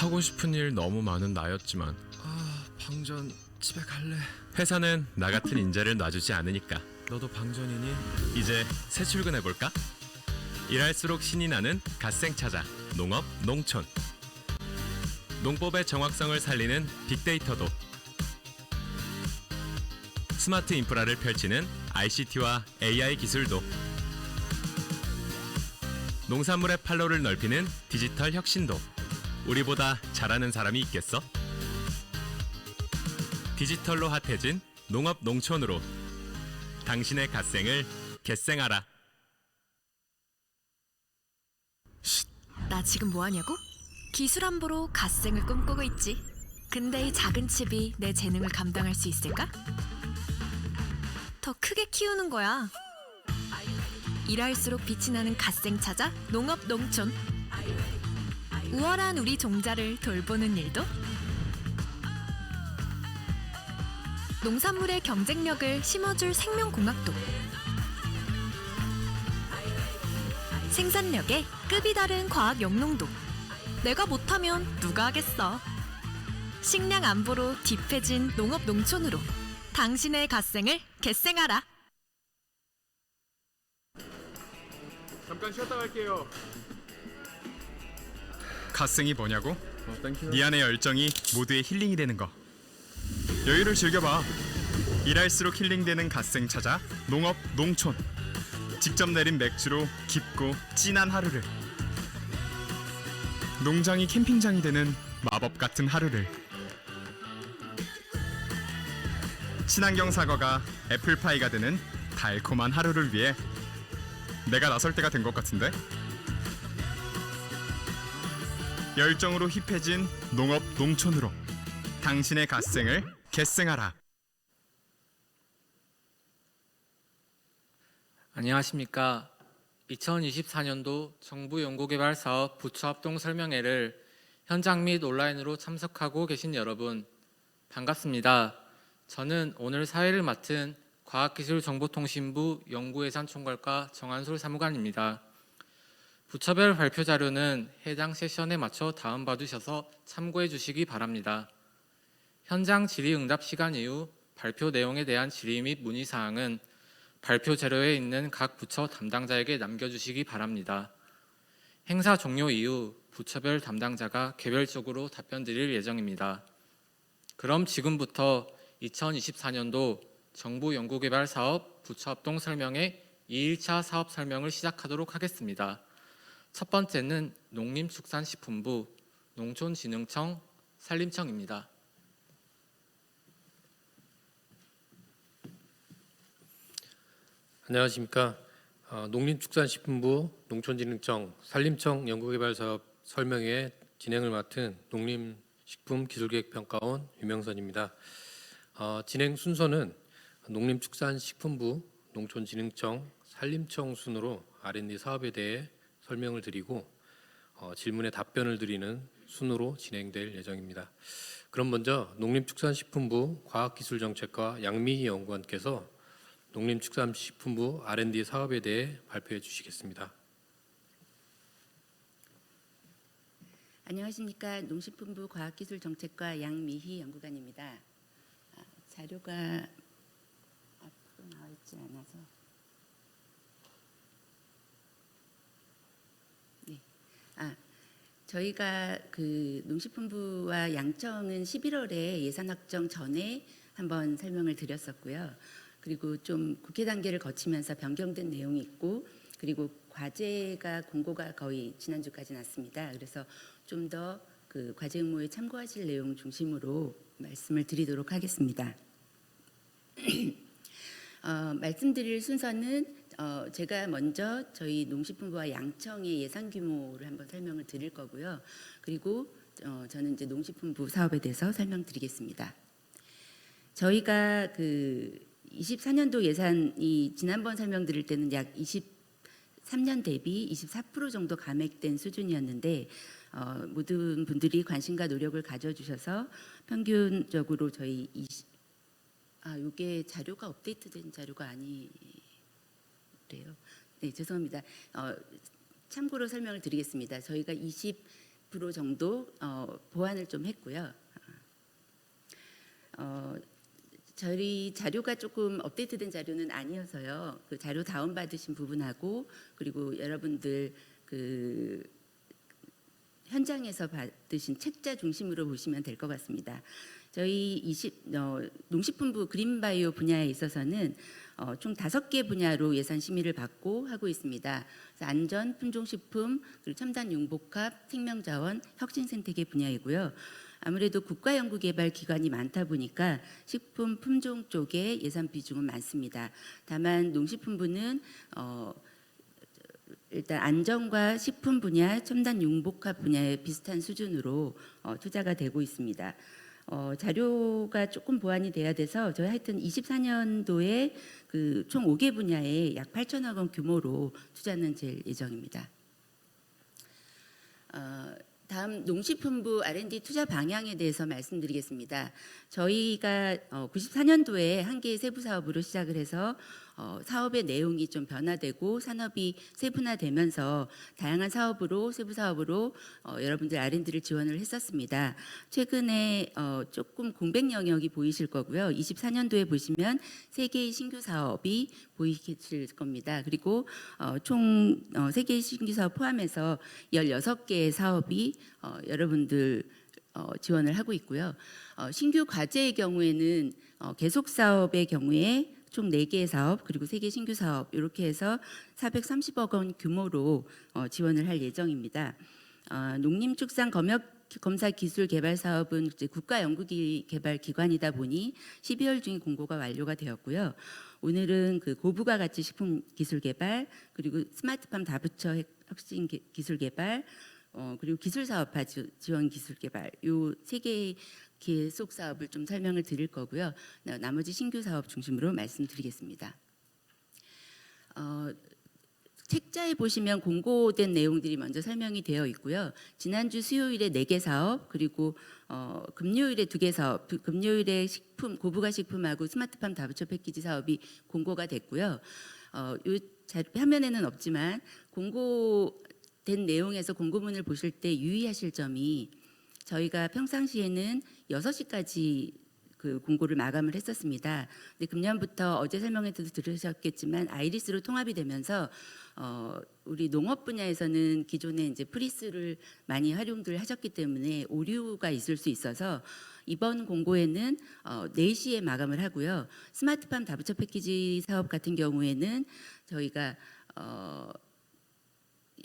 하고 싶은 일 너무 많은 나였지만 방전 집에 갈래. 회사는 나 같은 인재를 놔주지 않으니까. 너도 방전이니? 이제 새 출근해볼까? 일할수록 신이 나는 갓생 찾아 농업, 농촌. 농법의 정확성을 살리는 빅데이터도, 스마트 인프라를 펼치는 ICT와 AI 기술도, 농산물의 판로를 넓히는 디지털 혁신도. 우리보다 잘하는 사람이 있겠어? 디지털로 핫해진 농업 농촌으로 당신의 갓생을 겟생하라. 나 지금 뭐하냐고? 기술 안보로 갓생을 꿈꾸고 있지. 근데 이 작은 칩이 내 재능을 감당할 수 있을까? 더 크게 키우는 거야. 일할수록 빛이 나는 갓생 찾아 농업 농촌. 우월한 우리 종자를 돌보는 일도, 농산물의 경쟁력을 심어줄 생명공학도, 생산력에 급이 다른 과학 영농도. 내가 못하면 누가 하겠어. 식량 안보로 딥해진 농업 농촌으로 당신의 갓생을 겟생하라. 잠깐 쉬었다 갈게요. 갓생이 뭐냐고? 땡큐. 네 안의 열정이 모두의 힐링이 되는 거. 여유를 즐겨봐. 일할수록 힐링되는 갓생 찾아 농업 농촌. 직접 내린 맥주로 깊고 진한 하루를, 농장이 캠핑장이 되는 마법 같은 하루를, 친환경 사과가 애플파이가 되는 달콤한 하루를 위해 내가 나설 때가 된 것 같은데? 열정으로 힙해진 농업 농촌으로 당신의 갓생을 겟생하라. 안녕하십니까. 2024년도 정부 연구개발 사업 부처 합동 설명회를 현장 및 온라인으로 참석하고 계신 여러분, 반갑습니다. 저는 오늘 사회를 맡은 과학기술정보통신부 연구예산총괄과 정한솔 사무관입니다. 부처별 발표 자료는 해당 세션에 맞춰 다운받으셔서 참고해 주시기 바랍니다. 현장 질의응답 시간 이후 발표 내용에 대한 질의 및 문의사항은 발표 자료에 있는 각 부처 담당자에게 남겨주시기 바랍니다. 행사 종료 이후 부처별 담당자가 개별적으로 답변 드릴 예정입니다. 그럼 지금부터 2024년도 정부 연구개발 사업 부처 합동 설명회 2일차 사업 설명을 시작하도록 하겠습니다. 첫 번째는 농림축산식품부, 농촌진흥청, 산림청입니다. 안녕하십니까. 농림축산식품부, 농촌진흥청, 산림청 연구개발사업 설명회 진행을 맡은 농림식품기술계획평가원 유명선입니다. 진행 순서는 농림축산식품부, 농촌진흥청, 산림청 순으로 R&D 사업에 대해 설명을 드리고 질문에 답변을 드리는 순으로 진행될 예정입니다. 그럼 먼저 농림축산식품부 과학기술정책과 양미희 연구원께서 농림축산식품부 R&D 사업에 대해 발표해 주시겠습니다. 안녕하십니까. 농식품부 과학기술정책과 양미희 연구관입니다. 자료가 앞으로 나와 있지 않아서 저희가 농식품부와 양청은 11월에 예산 확정 전에 한번 설명을 드렸었고요. 그리고 좀 국회 단계를 거치면서 변경된 내용이 있고, 그리고 과제가 공고가 거의 지난주까지 났습니다. 그래서 좀 더 그 과제 응모에 참고하실 내용 중심으로 말씀을 드리도록 하겠습니다. 말씀드릴 순서는 제가 먼저 저희 농식품부와 양청의 예산 규모를 한번 설명을 드릴 거고요. 그리고 저는 이제 농식품부 사업에 대해서 설명드리겠습니다. 저희가 24년도 예산이 지난번 설명드릴 때는 약 23년 대비 24% 정도 감액된 수준이었는데 모든 분들이 관심과 노력을 가져주셔서 평균적으로 저희 이게 자료가 업데이트된 자료가 아니래요. 네, 죄송합니다. 참고로 설명을 드리겠습니다. 저희가 10% 정도 보완을 좀 했고요. 저희 자료가 조금 업데이트된 자료는 아니어서요. 그 자료 다운 받으신 부분하고 그리고 여러분들 그 현장에서 받으신 책자 중심으로 보시면 될 것 같습니다. 저희 농식품부 그린바이오 분야에 있어서는 총 5개 분야로 예산 심의를 받고 하고 있습니다. 그래서 안전, 품종식품, 그리고 첨단 융복합, 생명자원, 혁신생태계 분야이고요. 아무래도 국가연구개발기관이 많다 보니까 식품 품종 쪽에 예산 비중은 많습니다. 다만 농식품부는 일단 안전과 식품 분야, 첨단 융복합 분야에 비슷한 수준으로 투자가 되고 있습니다. 자료가 조금 보완이 돼야 돼서 저희 하여튼 24년도에 그 총 5개 분야에 약 8천억 원 규모로 투자는 될 예정입니다. 다음 농식품부 R&D 투자 방향에 대해서 말씀드리겠습니다. 저희가 94년도에 한 개의 세부 사업으로 시작을 해서 사업의 내용이 좀 변화되고 산업이 세분화되면서 다양한 사업으로 세부 사업으로 여러분들 R&D를 지원을 했었습니다. 최근에 조금 공백 영역이 보이실 거고요. 24년도에 보시면 3개의 신규 사업이 보이실 겁니다. 그리고 총 3개의 신규 사업 포함해서 16개의 사업이 여러분들 지원을 하고 있고요. 신규 과제의 경우에는 계속 사업의 경우에 총 4개의 사업 그리고 3개 신규 사업 이렇게 해서 430억 원 규모로 지원을 할 예정입니다. 농림축산검사기술개발 사업은 이제 국가연구개발기관이다 보니 12월 중에 공고가 완료가 되었고요. 오늘은 그 고부가 가치 식품 기술 개발 그리고 스마트팜 다부처 혁신 기술 개발 그리고 기술사업화 지원 기술 개발 요 3개의 계속 사업을 좀 설명을 드릴 거고요. 나머지 신규 사업 중심으로 말씀드리겠습니다. 책자에 보시면 공고된 내용들이 먼저 설명이 되어 있고요. 지난주 수요일에 4개 사업 그리고 금요일에 2개 사업, 금요일에 식품 고부가 식품하고 스마트팜 다부처 패키지 사업이 공고가 됐고요. 이 화면에는 없지만 공고된 내용에서 공고문을 보실 때 유의하실 점이 저희가 평상시에는 6시까지 그 공고를 마감을 했었습니다. 근데 금년부터 어제 설명에도 들으셨겠지만 아이리스로 통합이 되면서 우리 농업 분야에서는 기존에 이제 프리스를 많이 활용들 하셨기 때문에 오류가 있을 수 있어서 이번 공고에는 4시에 마감을 하고요. 스마트팜 다부처 패키지 사업 같은 경우에는 저희가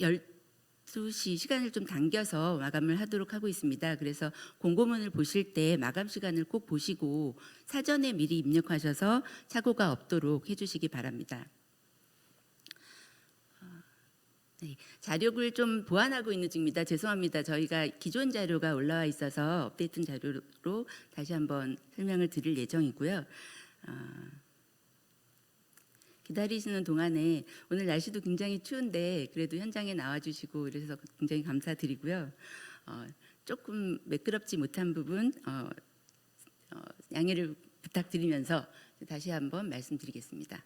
12시 시간을 좀 당겨서 마감을 하도록 하고 있습니다. 그래서 공고문을 보실 때 마감 시간을 꼭 보시고 사전에 미리 입력하셔서 착오가 없도록 해주시기 바랍니다. 네, 자료를 좀 보완하고 있는 중입니다. 죄송합니다. 저희가 기존 자료가 올라와 있어서 업데이트 자료로 다시 한번 설명을 드릴 예정이고요. 기다리시는 동안에 오늘 날씨도 굉장히 추운데 그래도 현장에 나와주시고 그래서 굉장히 감사드리고요. 조금 매끄럽지 못한 부분 양해를 부탁드리면서 다시 한번 말씀드리겠습니다.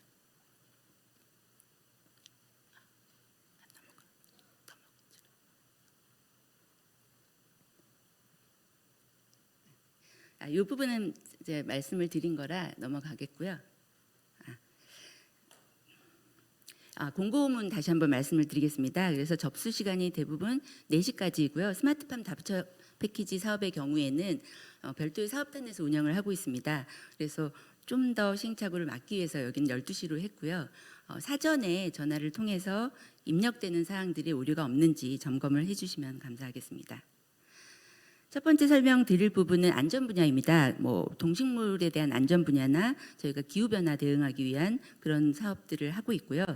이 부분은 이제 말씀을 드린 거라 넘어가겠고요. 공고문 다시 한번 말씀을 드리겠습니다. 그래서 접수 시간이 대부분 4시까지이고요. 스마트팜 다부처 패키지 사업의 경우에는 별도의 사업단에서 운영을 하고 있습니다. 그래서 좀 더 시행착오를 막기 위해서 여기는 12시로 했고요. 사전에 전화를 통해서 입력되는 사항들이 오류가 없는지 점검을 해주시면 감사하겠습니다. 첫 번째 설명드릴 부분은 안전 분야입니다. 동식물에 대한 안전 분야나 저희가 기후 변화 대응하기 위한 그런 사업들을 하고 있고요.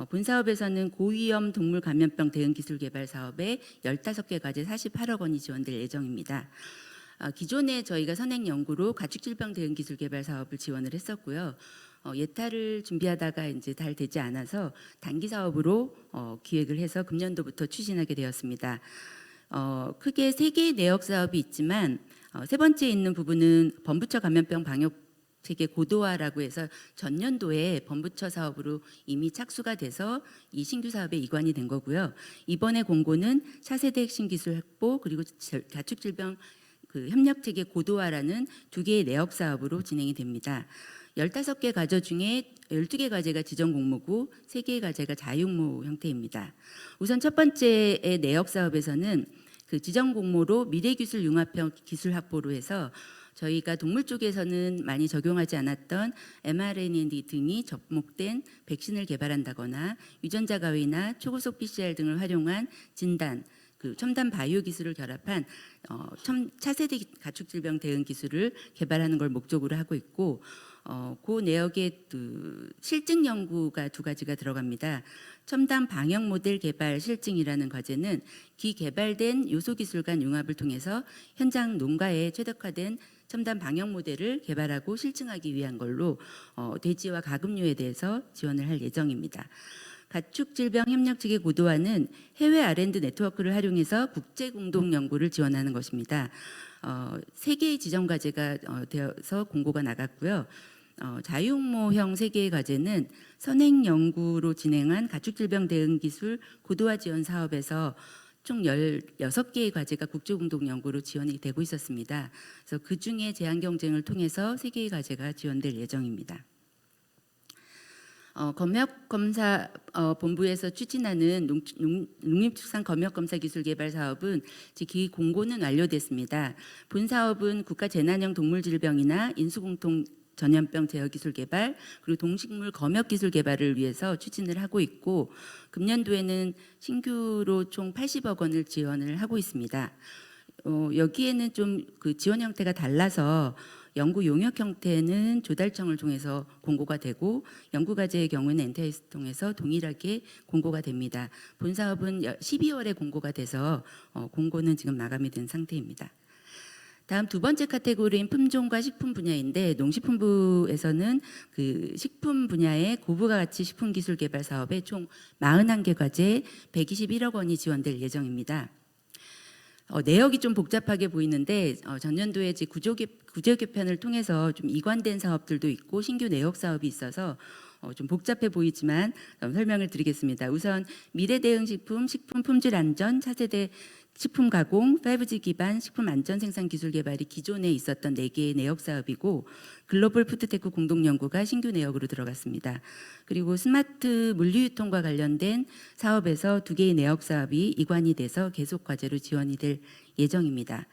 본 사업에서는 고위험 동물 감염병 대응 기술 개발 사업에 15개 과제 48억 원이 지원될 예정입니다. 기존에 저희가 선행 연구로 가축 질병 대응 기술 개발 사업을 지원을 했었고요. 예타를 준비하다가 이제 잘 되지 않아서 단기 사업으로 기획을 해서 금년도부터 추진하게 되었습니다. 크게 3개의 내역 사업이 있지만 세 번째 있는 부분은 범부처 감염병 방역 체계 고도화라고 해서 전년도에 범부처 사업으로 이미 착수가 돼서 이 신규 사업에 이관이 된 거고요. 이번에 공고는 차세대 핵심 기술 확보 그리고 가축 질병 그 협력 체계 고도화라는 두 개의 내역 사업으로 진행이 됩니다. 15개 과제 중에 12개 과제가 지정 공모고 3개의 과제가 자유응모 형태입니다. 우선 첫 번째의 내역 사업에서는 그 지정 공모로 미래기술 융합형 기술 확보로 해서 저희가 동물 쪽에서는 많이 적용하지 않았던 mRNA 등이 접목된 백신을 개발한다거나 유전자 가위나 초고속 PCR 등을 활용한 진단, 그 첨단 바이오 기술을 결합한 차세대 가축 질병 대응 기술을 개발하는 걸 목적으로 하고 있고 그 내역에 그 실증 연구가 2가지가 들어갑니다. 첨단 방역 모델 개발 실증이라는 과제는 기개발된 요소 기술 간 융합을 통해서 현장 농가에 최적화된 첨단 방역 모델을 개발하고 실증하기 위한 걸로 돼지와 가금류에 대해서 지원을 할 예정입니다. 가축 질병 협력 체계 고도화는 해외 R&D 네트워크를 활용해서 국제 공동 연구를 지원하는 것입니다. 3개의 지정 과제가 되어서 공고가 나갔고요. 자유응모형 3개의 과제는 선행 연구로 진행한 가축 질병 대응 기술 고도화 지원 사업에서 총 16개의 과제가 국제공동 연구로 지원이 되고 있었습니다. 그래서 그중에 제한 경쟁을 통해서 3개의 과제가 지원될 예정입니다. 검역검사 본부에서 추진하는 농림축산 검역검사 기술 개발 사업은 기 공고는 완료됐습니다. 본 사업은 국가재난형 동물질병이나 인수공통 전염병 제어 기술 개발 그리고 동식물 검역 기술 개발을 위해서 추진을 하고 있고 금년도에는 신규로 총 80억 원을 지원을 하고 있습니다. 여기에는 좀 그 지원 형태가 달라서 연구 용역 형태는 조달청을 통해서 공고가 되고 연구 과제의 경우는 엔터에이스 통해서 동일하게 공고가 됩니다. 본 사업은 12월에 공고가 돼서 공고는 지금 마감이 된 상태입니다. 다음 2번째 카테고리인 품종과 식품 분야인데 농식품부에서는 그 식품 분야의 고부가 가치 식품 기술 개발 사업에 총 41개 과제 121억 원이 지원될 예정입니다. 내역이 좀 복잡하게 보이는데 전년도에 구조 개편을 통해서 좀 이관된 사업들도 있고 신규 내역 사업이 있어서 좀 복잡해 보이지만 설명을 드리겠습니다. 우선 미래 대응 식품, 식품 품질 안전, 차세대 식품 가공, 5G 기반 식품 안전 생산 기술 개발이 기존에 있었던 4개의 내역 사업이고 글로벌 푸드테크 공동 연구가 신규 내역으로 들어갔습니다. 그리고 스마트 물류유통과 관련된 사업에서 2개의 내역 사업이 이관이 돼서 계속 과제로 지원이 될 예정입니다.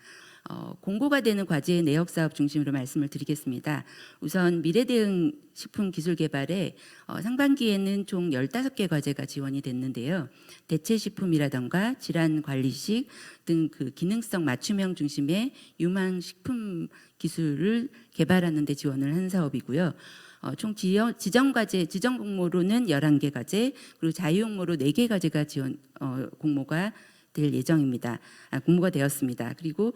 공고가 되는 과제의 내역 사업 중심으로 말씀을 드리겠습니다. 우선 미래 대응 식품 기술 개발에 상반기에는 총 15개 과제가 지원이 됐는데요. 대체 식품이라던가 질환 관리식 등 그 기능성 맞춤형 중심의 유망 식품 기술을 개발하는 데 지원을 한 사업이고요. 총 지정 과제, 지정 공모로는 11개 과제, 그리고 자유 공모로 4개 과제가 공모가 될 예정입니다. 공모가 되었습니다. 그리고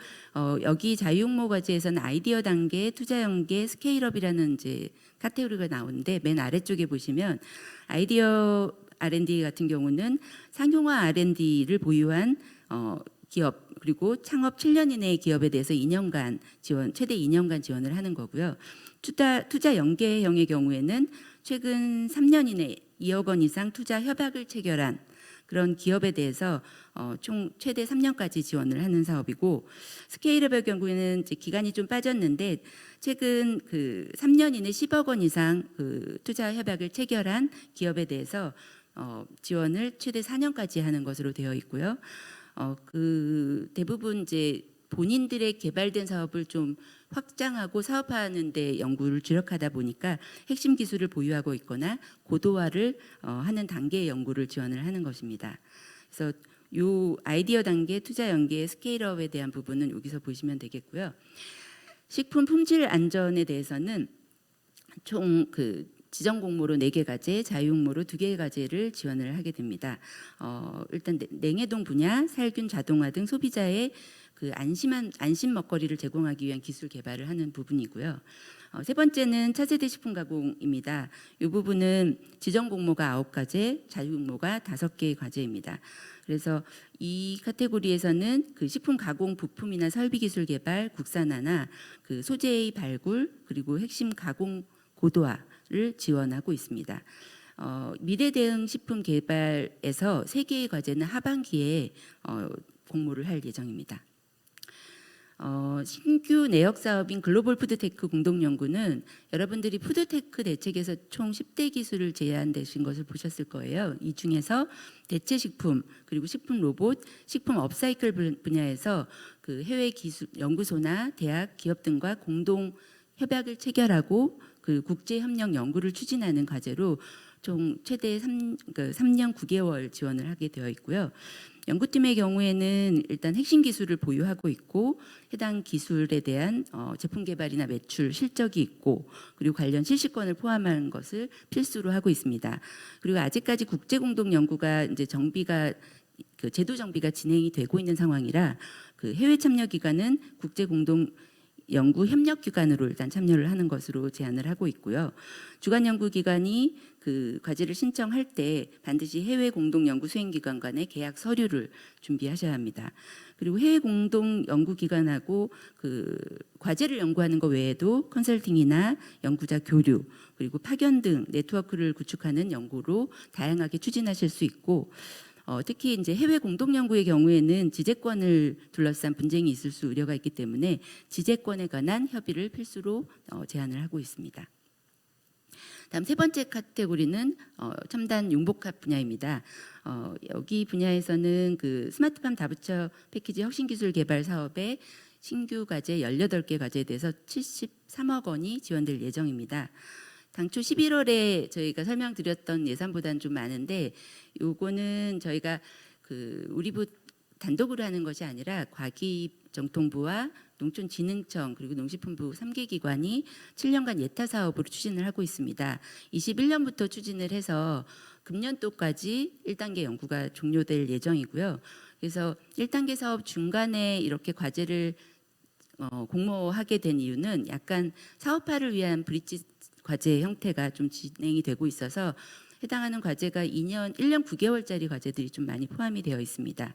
여기 자유응모 과제에서는 아이디어 단계, 투자 연계, 스케일업이라는 이제 카테고리가 나오는데 맨 아래쪽에 보시면 아이디어 R&D 같은 경우는 상용화 R&D를 보유한 기업 그리고 창업 7년 이내의 기업에 대해서 2년간 지원, 최대 2년간 지원을 하는 거고요. 투자 연계형의 경우에는 최근 3년 이내 2억 원 이상 투자 협약을 체결한 그런 기업에 대해서 총 최대 3년까지 지원을 하는 사업이고 스케일업의 경우에는 이제 기간이 좀 빠졌는데 최근 그 3년 이내 10억 원 이상 그 투자 협약을 체결한 기업에 대해서 지원을 최대 4년까지 하는 것으로 되어 있고요. 그 대부분 이제 본인들의 개발된 사업을 좀 확장하고 사업화하는 데 연구를 주력하다 보니까 핵심 기술을 보유하고 있거나 고도화를 하는 단계의 연구를 지원을 하는 것입니다. 그래서 요 아이디어 단계, 투자 연계, 스케일업에 대한 부분은 여기서 보시면 되겠고요. 식품 품질 안전에 대해서는 총 그 지정 공모로 4개 과제, 자유 공모로 2개 과제를 지원을 하게 됩니다. 일단 냉해동 분야, 살균 자동화 등 소비자의 그 안심 먹거리를 제공하기 위한 기술 개발을 하는 부분이고요. 세 번째는 차세대 식품 가공입니다. 이 부분은 지정 공모가 9가지, 자유 공모가 5개의 과제입니다. 그래서 이 카테고리에서는 그 식품 가공 부품이나 설비 기술 개발, 국산화나 그 소재의 발굴 그리고 핵심 가공 고도화를 지원하고 있습니다. 미래 대응 식품 개발에서 3개의 과제는 하반기에 공모를 할 예정입니다. 신규 내역 사업인 글로벌 푸드테크 공동연구는 여러분들이 푸드테크 대책에서 총 10대 기술을 제안되신 것을 보셨을 거예요. 이 중에서 대체 식품 그리고 식품 로봇, 식품 업사이클 분야에서 그 해외 기술 연구소나 대학, 기업 등과 공동 협약을 체결하고 그 국제 협력 연구를 추진하는 과제로 총 최대 3년 9개월 지원을 하게 되어 있고요. 연구팀의 경우에는 일단 핵심 기술을 보유하고 있고 해당 기술에 대한 제품 개발이나 매출 실적이 있고 그리고 관련 실시권을 포함한 것을 필수로 하고 있습니다. 그리고 아직까지 국제 공동 연구가 이제 정비가 그 제도 정비가 진행이 되고 있는 상황이라 그 해외 참여 기관은 국제 공동 연구 협력 기관으로 일단 참여를 하는 것으로 제안을 하고 있고요. 주관 연구 기관이 그 과제를 신청할 때 반드시 해외 공동 연구 수행 기관 간의 계약 서류를 준비하셔야 합니다. 그리고 해외 공동 연구 기관하고 그 과제를 연구하는 것 외에도 컨설팅이나 연구자 교류 그리고 파견 등 네트워크를 구축하는 연구로 다양하게 추진하실 수 있고 특히 이제 해외 공동 연구의 경우에는 지재권을 둘러싼 분쟁이 있을 수 우려가 있기 때문에 지재권에 관한 협의를 필수로 제안을 하고 있습니다. 다음 세 번째 카테고리는 첨단 융복합 분야입니다. 여기 분야에서는 그 스마트팜 다부처 패키지 혁신기술 개발 사업의 신규 과제 18개 과제에 대해서 73억 원이 지원될 예정입니다. 당초 11월에 저희가 설명드렸던 예산보다는 좀 많은데 요거는 저희가 그 우리부 단독으로 하는 것이 아니라 과기정통부와 농촌진흥청 그리고 농식품부 3개 기관이 7년간 예타 사업으로 추진을 하고 있습니다. 21년부터 추진을 해서 금년도까지 1단계 연구가 종료될 예정이고요. 그래서 1단계 사업 중간에 이렇게 과제를 공모하게 된 이유는 약간 사업화를 위한 브릿지 과제 형태가 좀 진행이 되고 있어서 해당하는 과제가 1년 9개월짜리 과제들이 좀 많이 포함이 되어 있습니다.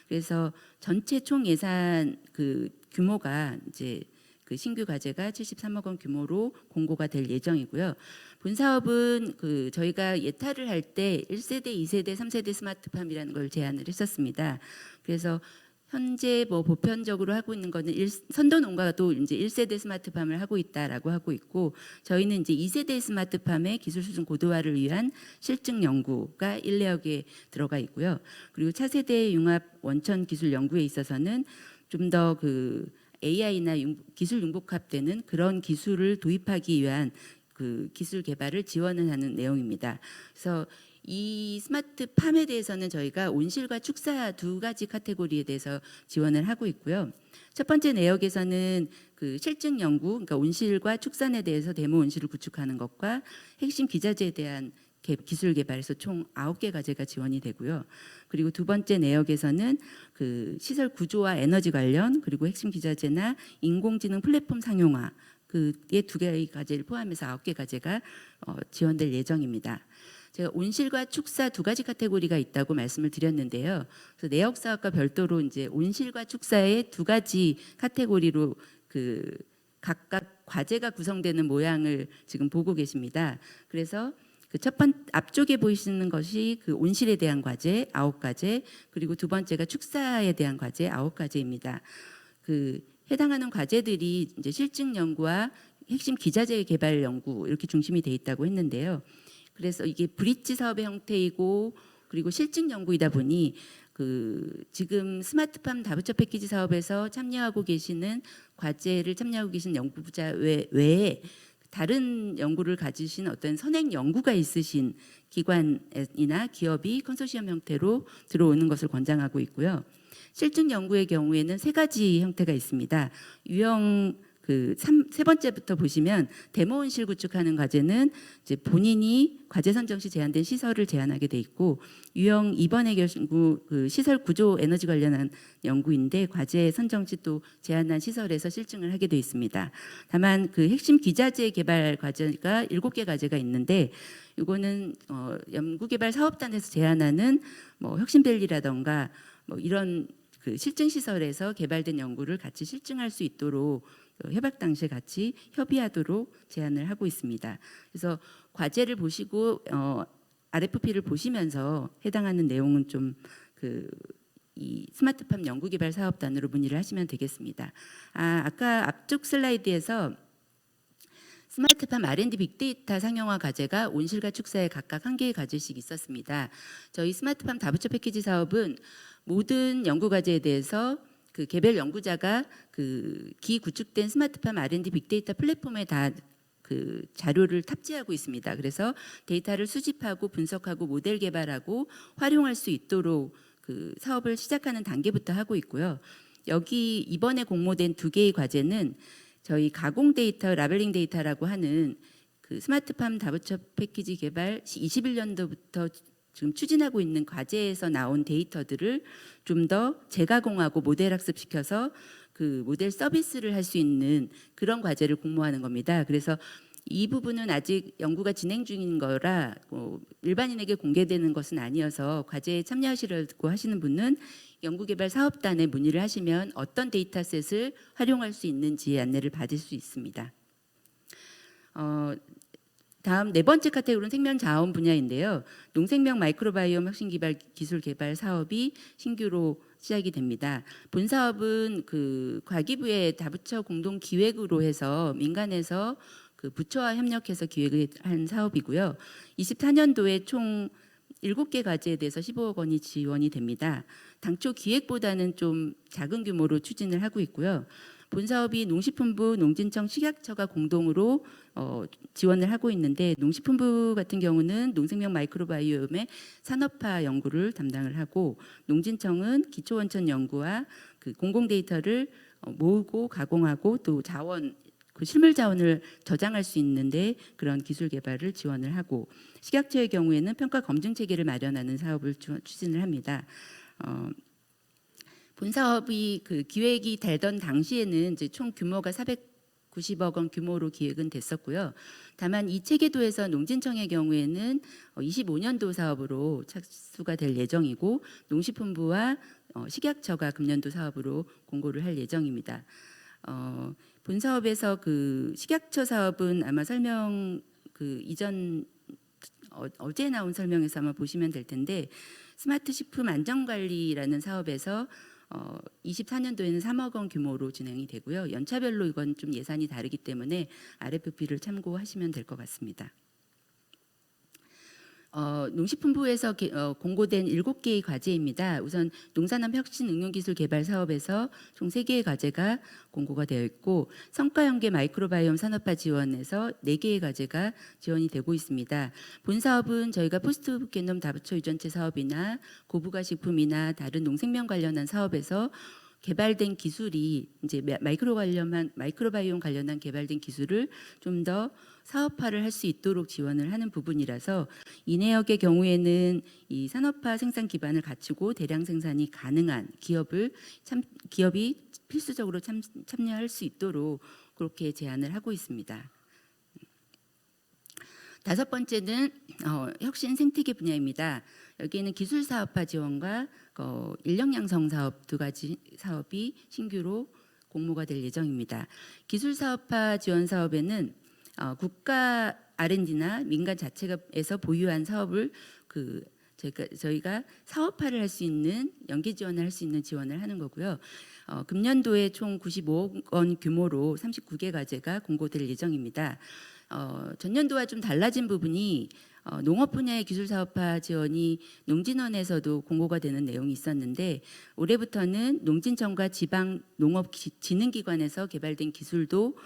그래서 전체 총 예산 그 규모가 이제 그 신규 과제가 73억 원 규모로 공고가 될 예정이고요. 본 사업은 그 저희가 예타를 할 때 1세대, 2세대, 3세대 스마트팜이라는 걸 제안을 했었습니다. 그래서 현재 뭐 보편적으로 하고 있는 거는 선도 농가도 이제 1세대 스마트팜을 하고 있다라고 하고 있고 저희는 이제 2세대 스마트팜의 기술 수준 고도화를 위한 실증 연구가 1내역에 들어가 있고요. 그리고 차세대 융합 원천 기술 연구에 있어서는 좀 더 그 AI나 기술 융복합되는 그런 기술을 도입하기 위한 그 기술 개발을 지원을 하는 내용입니다. 그래서 이 스마트팜에 대해서는 저희가 온실과 축사 2가지 카테고리에 대해서 지원을 하고 있고요. 첫 번째 내역에서는 그 실증 연구, 그러니까 온실과 축산에 대해서 데모 온실을 구축하는 것과 핵심 기자재에 대한 기술 개발에서 총 9개 과제가 지원이 되고요. 그리고 두 번째 내역에서는 그 시설 구조와 에너지 관련 그리고 핵심 기자재나 인공지능 플랫폼 상용화 그의 2개의 과제를 포함해서 9개 과제가 지원될 예정입니다. 제가 온실과 축사 2가지 카테고리가 있다고 말씀을 드렸는데요. 그래서 내역 사업과 별도로 이제 온실과 축사의 2가지 카테고리로 그 각각 과제가 구성되는 모양을 지금 보고 계십니다. 그래서 그 앞쪽에 보이시는 것이 그 온실에 대한 과제 9가제 그리고 두 번째가 축사에 대한 과제 9가제입니다. 그 해당하는 과제들이 이제 실증 연구와 핵심 기자재 개발 연구 이렇게 중심이 돼 있다고 했는데요. 그래서 이게 브릿지 사업의 형태이고 그리고 실증 연구이다 보니 그 지금 스마트팜 다부처 패키지 사업에서 참여하고 계시는 과제를 참여하고 계신 연구자 외에 다른 연구를 가지신 어떤 선행 연구가 있으신 기관이나 기업이 컨소시엄 형태로 들어오는 것을 권장하고 있고요. 실증 연구의 경우에는 3가지 형태가 있습니다. 유형 세 번째부터 보시면 데모온실 구축하는 과제는 이제 본인이 과제 선정 시 제한된 시설을 제안하게 돼 있고, 유형 2번의 경우 그 시설 구조 에너지 관련한 연구인데 과제 선정 시 또 제한한 시설에서 실증을 하게 돼 있습니다. 다만 그 핵심 기자재 개발 과제가 7개 과제가 있는데, 이거는 연구개발 사업단에서 제안하는 뭐 혁신밸리라던가 뭐 이런 그 실증 시설에서 개발된 연구를 같이 실증할 수 있도록 협약 당시에 같이 협의하도록 제안을 하고 있습니다. 그래서 과제를 보시고 RFP를 보시면서 해당하는 내용은 좀 이 스마트팜 연구개발 사업단으로 문의를 하시면 되겠습니다. 아까 앞쪽 슬라이드에서 스마트팜 R&D 빅데이터 상용화 과제가 온실과 축사에 각각 1개의 과제씩 있었습니다. 저희 스마트팜 다부처 패키지 사업은 모든 연구 과제에 대해서 그 개별 연구자가 그 기구축된 스마트팜 R&D 빅데이터 플랫폼에 다 그 자료를 탑재하고 있습니다. 그래서 데이터를 수집하고 분석하고 모델 개발하고 활용할 수 있도록 그 사업을 시작하는 단계부터 하고 있고요. 여기 이번에 공모된 2개의 과제는 저희 가공 데이터, 라벨링 데이터라고 하는 그 스마트팜 다부처 패키지 개발 21년도부터 지금 추진하고 있는 과제에서 나온 데이터들을 좀 더 재가공하고 모델 학습시켜서 그 모델 서비스를 할 수 있는 그런 과제를 공모하는 겁니다. 그래서 이 부분은 아직 연구가 진행 중인 거라 일반인에게 공개되는 것은 아니어서 과제에 참여하시려고 하시는 분은 연구개발 사업단에 문의를 하시면 어떤 데이터셋을 활용할 수 있는지 안내를 받을 수 있습니다. 다음 4번째 카테고리는 생명자원 분야인데요. 농생명 마이크로바이옴 혁신기술 기술 개발 사업이 신규로 시작이 됩니다. 본 사업은 그 과기부의 다부처 공동 기획으로 해서 민간에서 그 부처와 협력해서 기획을 한 사업이고요. 24년도에 총 7개 과제에 대해서 15억 원이 지원이 됩니다. 당초 기획보다는 좀 작은 규모로 추진을 하고 있고요. 본 사업이 농식품부, 농진청, 식약처가 공동으로 지원을 하고 있는데, 농식품부 같은 경우는 농생명 마이크로바이옴의 산업화 연구를 담당을 하고, 농진청은 기초원천 연구와 그 공공 데이터를 모으고 가공하고 또 자원, 그 실물 자원을 저장할 수 있는데 그런 기술 개발을 지원을 하고, 식약처의 경우에는 평가 검증 체계를 마련하는 사업을 추진을 합니다. 본 사업이 그 기획이 되던 당시에는 이제 총 규모가 490억 원 규모로 기획은 됐었고요. 다만 이 체계도에서 농진청의 경우에는 25년도 사업으로 착수가 될 예정이고, 농식품부와 식약처가 금년도 사업으로 공고를 할 예정입니다. 본 사업에서 그 식약처 사업은 아마 설명 그 이전 어제 나온 설명에서 아마 보시면 될 텐데, 스마트 식품 안전관리라는 사업에서 24년도에는 3억 원 규모로 진행이 되고요. 연차별로 이건 좀 예산이 다르기 때문에 RFP를 참고하시면 될 것 같습니다. 농식품부에서 공고된 7개의 과제입니다. 우선 농산업 혁신 응용기술 개발 사업에서 총 3개의 과제가 공고가 되어 있고, 성과연계 마이크로바이옴 산업화 지원에서 4개의 과제가 지원이 되고 있습니다. 본 사업은 저희가 포스트푸드게놈 다부처 유전체 사업이나 고부가 식품이나 다른 농생명 관련한 사업에서 개발된 기술이 이제 마이크로바이옴 관련한 개발된 기술을 좀 더 사업화를 할 수 있도록 지원을 하는 부분이라서, 이 내역의 경우에는 이 산업화 생산 기반을 갖추고 대량 생산이 가능한 기업이 필수적으로 참여할 수 있도록 그렇게 제안을 하고 있습니다. 5번째는 혁신 생태계 분야입니다. 여기에는 기술 사업화 지원과 인력 양성 사업 2가지 사업이 신규로 공모가 될 예정입니다. 기술 사업화 지원 사업에는 국가 R&D나 민간 자체에서 보유한 사업을 저희가 사업화를 할 수 있는 연계 지원을 할 수 있는 지원을 하는 거고요. 금년도에 총 95억 원 규모로 39개 과제가 공고될 예정입니다. 전년도와 좀 달라진 부분이 농업 분야의 기술 사업화 지원이 농진원에서도 공고가 되는 내용이 있었는데, 올해부터는 농진청과 지방 농업 진흥기관에서 개발된 기술도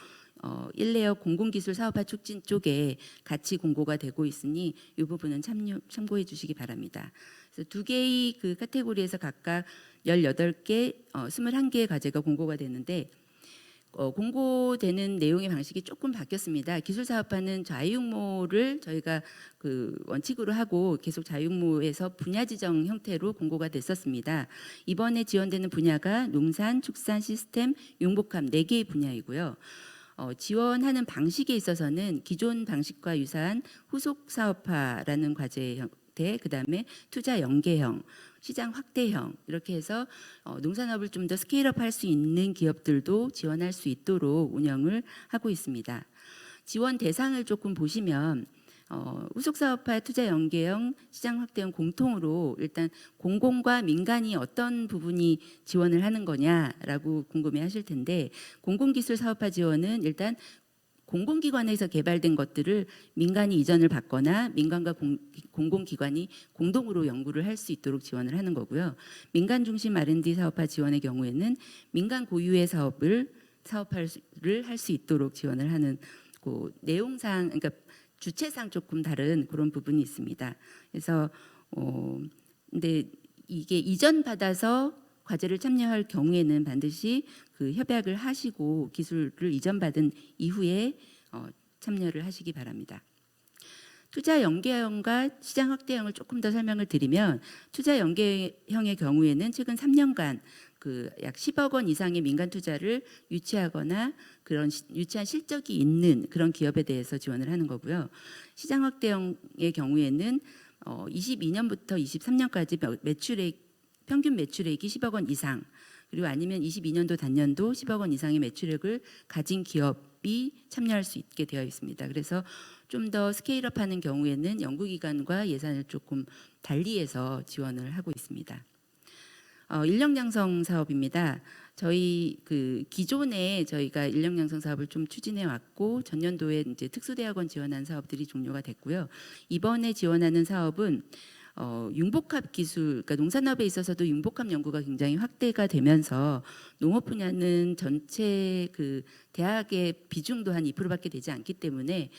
일레어 공공기술 사업화 촉진 쪽에 같이 공고가 되고 있으니 이 부분은 참고해 주시기 바랍니다. 그래서 2개의 그 카테고리에서 각각 18개, 21개의 과제가 공고가 되는데, 공고되는 내용의 방식이 조금 바뀌었습니다. 기술사업화는 자유육모를 저희가 그 원칙으로 하고 계속 자유육모에서 분야 지정 형태로 공고가 됐었습니다. 이번에 지원되는 분야가 농산, 축산, 시스템, 융복합 4개의 분야이고요. 지원하는 방식에 있어서는 기존 방식과 유사한 후속 사업화라는 과제 형태, 그다음에 투자 연계형, 시장 확대형 이렇게 해서 농산업을 좀 더 스케일업 할 수 있는 기업들도 지원할 수 있도록 운영을 하고 있습니다. 지원 대상을 조금 보시면 후속 사업화, 투자 연계형, 시장 확대형 공통으로 일단 공공과 민간이 어떤 부분이 지원을 하는 거냐라고 궁금해하실 텐데 공공기술 사업화 지원은 일단 공공기관에서 개발된 것들을 민간이 이전을 받거나 민간과 공공기관이 공동으로 연구를 할 수 있도록 지원을 하는 거고요. 민간 중심 R&D 사업화 지원의 경우에는 민간 고유의 사업을 할 수 있도록 지원을 하는 그 내용상, 그러니까 주체상 조금 다른 그런 부분이 있습니다. 그래서 근데 이게 이전 받아서 과제를 참여할 경우에는 반드시 그 협약을 하시고 기술을 이전받은 이후에 참여를 하시기 바랍니다. 투자 연계형과 시장 확대형을 조금 더 설명을 드리면 투자 연계형의 경우에는 최근 3년간 그 약 10억 원 이상의 민간 투자를 유치하거나 그런 유치한 실적이 있는 그런 기업에 대해서 지원을 하는 거고요. 시장 확대형의 경우에는 22년부터 23년까지 평균 매출액이 10억 원 이상, 그리고 아니면 22년도 단년도 10억 원 이상의 매출액을 가진 기업이 참여할 수 있게 되어 있습니다. 그래서 좀 더 스케일업하는 경우에는 연구기관과 예산을 조금 달리해서 지원을 하고 있습니다. 인력 양성 사업입니다. 저희 그 기존에 저희가 인력 양성 사업을 좀 추진해 왔고 전년도에 이제 특수대학원 지원한 사업들이 종료가 됐고요. 이번에 지원하는 사업은 융복합 기술, 그러니까 농산업에 있어서도 융복합 연구가 굉장히 확대가 되면서 농업 분야는 전체 그 대학의 비중도 한 2%밖에 되지 않기 때문에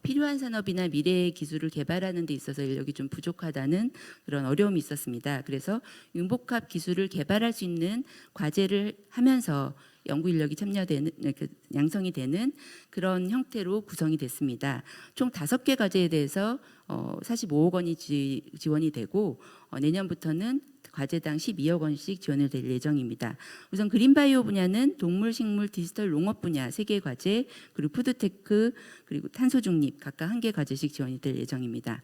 필요한 산업이나 미래의 기술을 개발하는 데 있어서 인력이 좀 부족하다는 그런 어려움이 있었습니다. 그래서 융복합 기술을 개발할 수 있는 과제를 하면서 연구 인력이 참여되는 양성이 되는 그런 형태로 구성이 됐습니다. 총 5개 과제에 대해서 45억 원이 지원이 되고 내년부터는 과제당 12억 원씩 지원을 될 예정입니다. 우선 그린바이오 분야는 동물, 식물, 디지털, 농업 분야 3개 과제, 그리고 푸드테크, 그리고 탄소 중립 각각 1개 과제씩 지원이 될 예정입니다.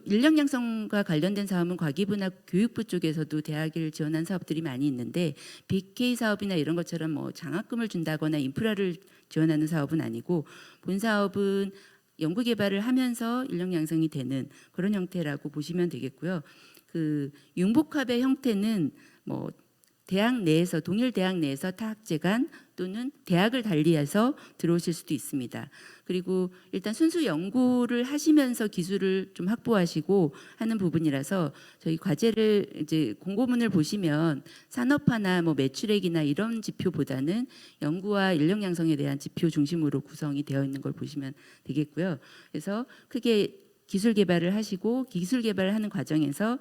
인력 양성과 관련된 사업은 과기부나 교육부 쪽에서도 대학을 지원한 사업들이 많이 있는데 BK 사업이나 이런 것처럼 뭐 장학금을 준다거나 인프라를 지원하는 사업은 아니고 본 사업은 연구 개발을 하면서 인력 양성이 되는 그런 형태라고 보시면 되겠고요. 그 융복합의 형태는 뭐 대학 내에서 동일 대학 내에서 타학제간 또는 대학을 달리해서 들어오실 수도 있습니다. 그리고 일단 순수 연구를 하시면서 기술을 좀 확보하시고 하는 부분이라서 저희 과제를 이제 공고문을 보시면 산업화나 뭐 매출액이나 이런 지표보다는 연구와 인력 양성에 대한 지표 중심으로 구성이 되어 있는 걸 보시면 되겠고요. 그래서 크게 기술 개발을 하시고 기술 개발을 하는 과정에서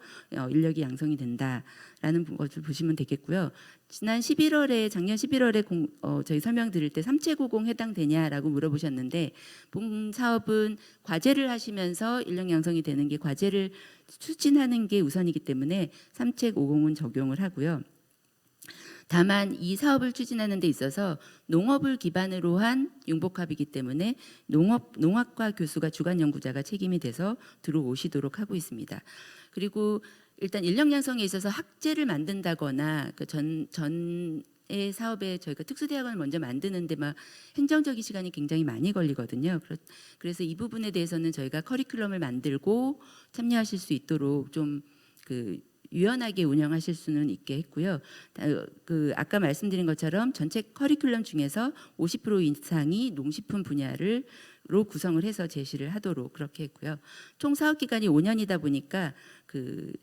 인력이 양성이 된다라는 것을 보시면 되겠고요. 작년 11월에 저희 설명드릴 때 삼책50 해당되냐라고 물어보셨는데 본 사업은 과제를 하시면서 인력 양성이 되는 게 과제를 추진하는 게 우선이기 때문에 삼책50은 적용을 하고요. 다만 이 사업을 추진하는 데 있어서 농업을 기반으로 한 융복합이기 때문에 농학과 교수가 주간 연구자가 책임이 돼서 들어오시도록 하고 있습니다. 그리고 일단 인력 양성에 있어서 학제를 만든다거나 그 전의 사업에 저희가 특수대학원을 먼저 만드는데 막 행정적인 시간이 굉장히 많이 걸리거든요. 그래서 이 부분에 대해서는 저희가 커리큘럼을 만들고 참여하실 수 있도록 좀 유연하게 운영하실 수는 있게 했고요. 아까 말씀드린 것처럼 전체 커리큘럼 중에서 50% 이상이 농식품 분야로 구성을 해서 제시를 하도록 그렇게 했고요. 총 사업 기간이 5년이다 보니까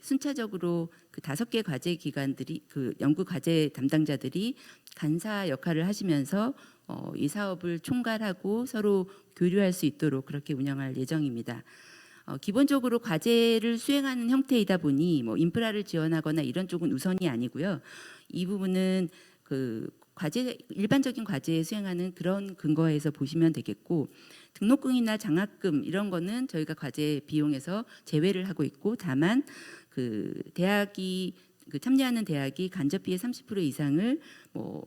순차적으로 5개 과제 기관들이 연구 과제 담당자들이 간사 역할을 하시면서 이 사업을 총괄하고 서로 교류할 수 있도록 그렇게 운영할 예정입니다. 기본적으로 과제를 수행하는 형태이다 보니 뭐 인프라를 지원하거나 이런 쪽은 우선이 아니고요. 이 부분은 그 과제 일반적인 과제에 수행하는 그런 근거에서 보시면 되겠고 등록금이나 장학금 이런 거는 저희가 과제 비용에서 제외를 하고 있고 다만 그 대학이 그 참여하는 대학이 간접비의 30% 이상을 뭐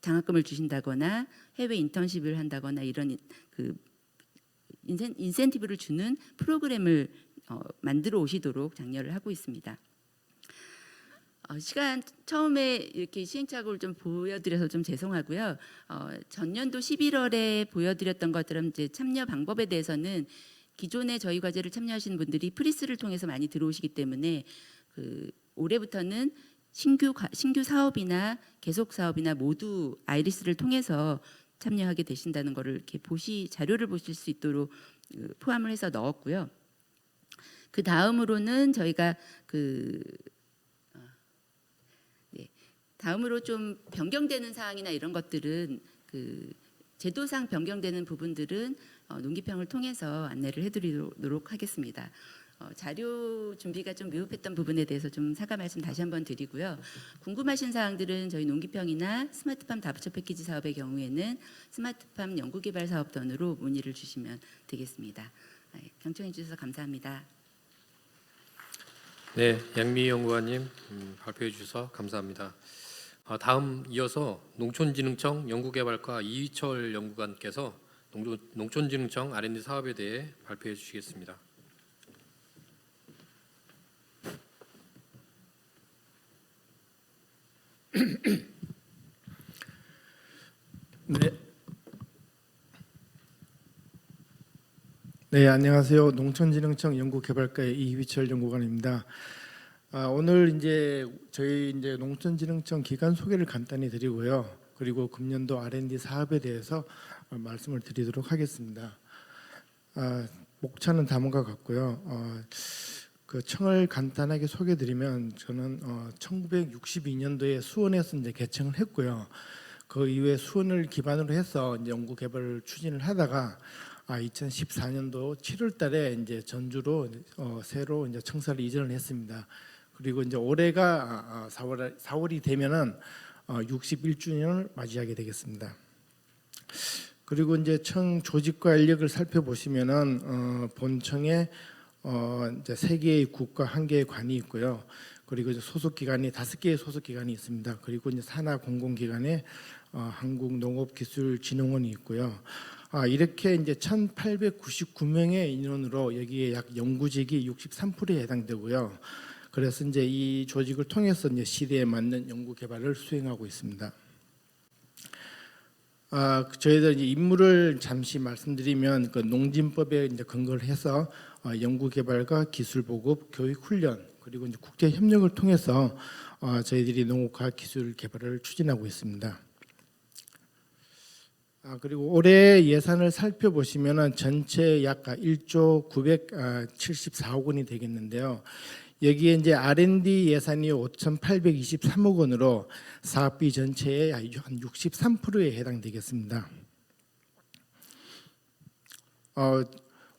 장학금을 주신다거나 해외 인턴십을 한다거나 이런 그 인센티브를 주는 프로그램을 만들어 오시도록 장려를 하고 있습니다. 시간 처음에 이렇게 시행착오를 좀 보여드려서 좀 죄송하고요. 전년도 11월에 보여드렸던 것처럼 이제 참여 방법에 대해서는 기존에 저희 과제를 참여하시는 분들이 프리스를 통해서 많이 들어오시기 때문에 그 올해부터는 신규 사업이나 계속 사업이나 모두 아이리스를 통해서 참여하게 되신다는 것을 이렇게 자료를 보실 수 있도록 포함을 해서 넣었고요. 그 다음으로는 저희가 다음으로 좀 변경되는 사항이나 이런 것들은 그 제도상 변경되는 부분들은 농기평을 통해서 안내를 해드리도록 하겠습니다. 자료 준비가 좀 미흡했던 부분에 대해서 좀 사과 말씀 다시 한번 드리고요. 궁금하신 사항들은 저희 농기평이나 스마트팜 다부처 패키지 사업의 경우에는 스마트팜 연구개발 사업단으로 문의를 주시면 되겠습니다. 경청해 주셔서 감사합니다. 네, 양미 연구관님 발표해 주셔서 감사합니다. 다음 이어서 농촌진흥청 연구개발과 이휘철 연구관께서 농촌진흥청 R&D 사업에 대해 발표해 주시겠습니다. 네, 안녕하세요. 농촌진흥청 연구개발과의 이휘철 연구관입니다. 오늘 이제 저희 농촌진흥청 기관 소개를 간단히 드리고요. 그리고 금년도 R&D 사업에 대해서 말씀을 드리도록 하겠습니다. 목차는 다음과 같고요. 그 청을 간단하게 소개드리면 저는 1962년도에 수원에서 이제 개청을 했고요. 그 이후에 수원을 기반으로 해서 이제 연구 개발을 추진을 하다가 2014년도 7월달에 이제 전주로 새로 이제 청사를 이전을 했습니다. 그리고 이제 올해가 4월이 되면은 61주년을 맞이하게 되겠습니다. 그리고 이제 청 조직과 인력을 살펴보시면은 본청에 이제 3개의 국과 1개의 관이 있고요. 그리고 이제 소속 기관이 5개의 소속 기관이 있습니다. 그리고 이제 산하 공공기관에 한국농업기술진흥원이 있고요. 이렇게 이제 1,899명의 인원으로 여기에 약 연구직이 63%에 해당되고요. 그래서 이제 이 조직을 통해서 이제 시대에 맞는 연구 개발을 수행하고 있습니다. 저희들 이제 임무를 잠시 말씀드리면 그 농진법에 이제 근거를 해서 연구 개발과 기술 보급, 교육 훈련 그리고 이제 국제 협력을 통해서 저희들이 농업과학 기술 개발을 추진하고 있습니다. 그리고 올해 예산을 살펴보시면은 전체 약 1조 974억 원이 되겠는데요. 여기에 이제 R&D 예산이 5,823억 원으로 사업비 전체의 한 63%에 해당되겠습니다.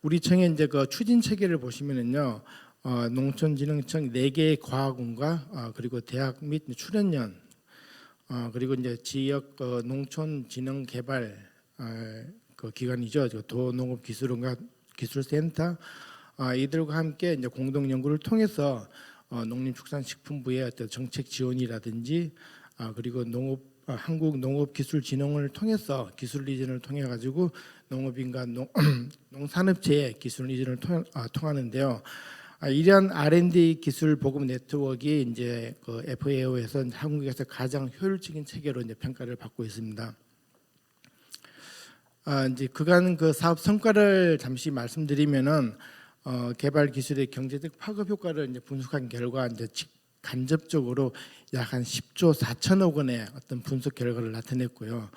우리 청의 이제 그 추진 체계를 보시면은요, 농촌진흥청 4개의 과학원과 그리고 대학 및 출연연 그리고 이제 지역 농촌진흥개발 그 기관이죠, 도농업기술원과 기술센터 이들과 함께 이제 공동 연구를 통해서 농림축산식품부의 어떤 정책 지원이라든지 그리고 한국농업기술진흥원을 통해서 기술 이전을 통해 가지고 농업인과 농산업체의 기술 이전을 통하는데요. 이러한 R&D 기술 보급 네트워크가 이제 그 FAO에서 한국에서 가장 효율적인 체계로 이제 평가를 받고 있습니다. 이제 그간 그 사업 성과를 잠시 말씀드리면은 개발 기술의 경제적 파급 효과를 이제 분석한 결과 이제 간접적으로 약 한 10조 4천억 원의 어떤 분석 결과를 나타냈고요.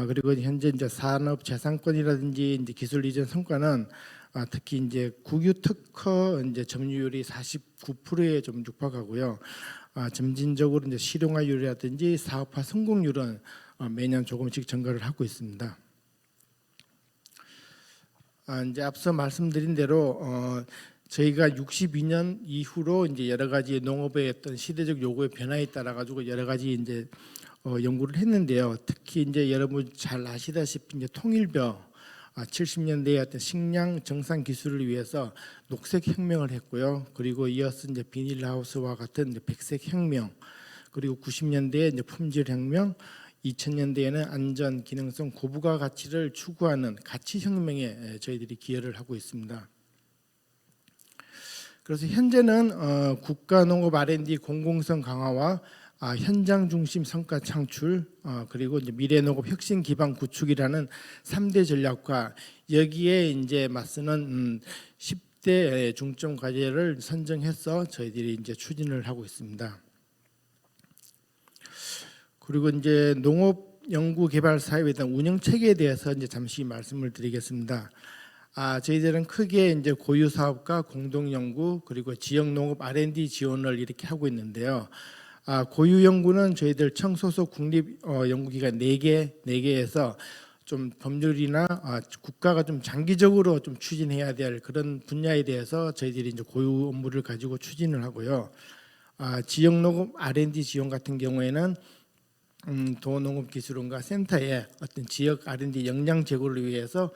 그리고 현재 이제 산업 재산권이라든지 이제 기술 이전 성과는 특히 이제 국유 특허 이제 점유율이 49%에 좀 육박하고요. 점진적으로 이제 실용화율이라든지 사업화 성공률은 매년 조금씩 증가를 하고 있습니다. 이제 앞서 말씀드린 대로 저희가 62년 이후로 이제 여러 가지 농업의 어떤 시대적 요구의 변화에 따라 가지고 여러 가지 이제 연구를 했는데요. 특히 이제 여러분 잘 아시다시피 이제 통일벼 70년대에 어떤 식량 정상 기술을 위해서 녹색 혁명을 했고요. 그리고 이어서 이제 비닐하우스와 같은 이제 백색 혁명, 그리고 90년대에 이제 품질 혁명, 2000년대에는 안전, 기능성, 고부가 가치를 추구하는 가치 혁명에 저희들이 기여를 하고 있습니다. 그래서 현재는 국가농업 R&D 공공성 강화와 현장 중심 성과 창출, 그리고 이제 미래농업 혁신 기반 구축이라는 3대 전략과 여기에 이제 맞서는 10대 중점 과제를 선정해서 저희들이 이제 추진을 하고 있습니다. 그리고 이제 농업 연구 개발 사업에 대한 운영 체계에 대해서 이제 잠시 말씀을 드리겠습니다. 저희들은 크게 이제 고유 사업과 공동 연구 그리고 지역 농업 R&D 지원을 이렇게 하고 있는데요. 고유 연구는 저희들 청 소속 국립 연구기관 4개에서 좀 법률이나 국가가 좀 장기적으로 좀 추진해야 될 그런 분야에 대해서 저희들이 이제 고유 업무를 가지고 추진을 하고요. 지역 농업 R&D 지원 같은 경우에는 도농업기술원과 센터의 어떤 지역 R&D 역량 제고를 위해서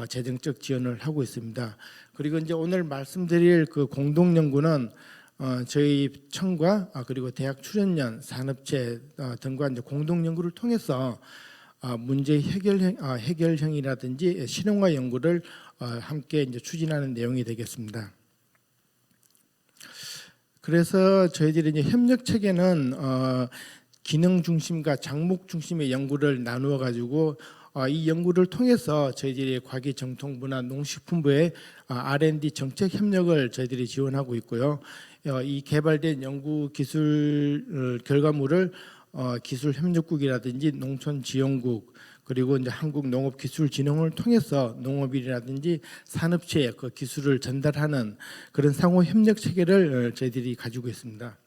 재정적 지원을 하고 있습니다. 그리고 이제 오늘 말씀드릴 그 공동 연구는 저희 청과 그리고 대학 출연연, 산업체 등과 이제 공동 연구를 통해서 문제 해결형이라든지 실용화 연구를 함께 이제 추진하는 내용이 되겠습니다. 그래서 저희들이 이제 협력 체계는 기능 중심과 작목 중심의 연구를 나누어 가지고 이 연구를 통해서 저희들이 과기정통부나 농식품부의 R&D 정책 협력을 저희들이 지원하고 있고요. 이 개발된 연구 기술 결과물을 기술협력국이라든지 농촌지원국 그리고 이제 한국농업기술진흥원을 통해서 농업인이라든지 산업체에 그 기술을 전달하는 그런 상호 협력 체계를 저희들이 가지고 있습니다.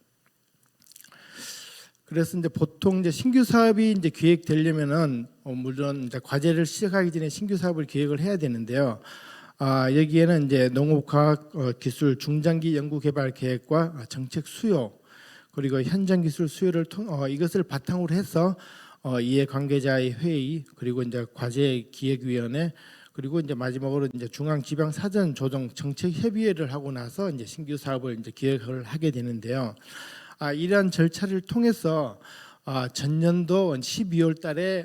그래서 이제 보통 이제 신규 사업이 이제 기획되려면은 물론 이제 과제를 시작하기 전에 신규 사업을 기획을 해야 되는데요. 여기에는 이제 농업과학기술 중장기 연구개발 계획과 정책 수요 그리고 현장 기술 수요를 이것을 바탕으로 해서 이해관계자의 회의 그리고 이제 과제 기획위원회 그리고 이제 마지막으로 이제 중앙지방 사전 조정 정책 협의회를 하고 나서 이제 신규 사업을 이제 기획을 하게 되는데요. 이러한 절차를 통해서 전년도 12월 달에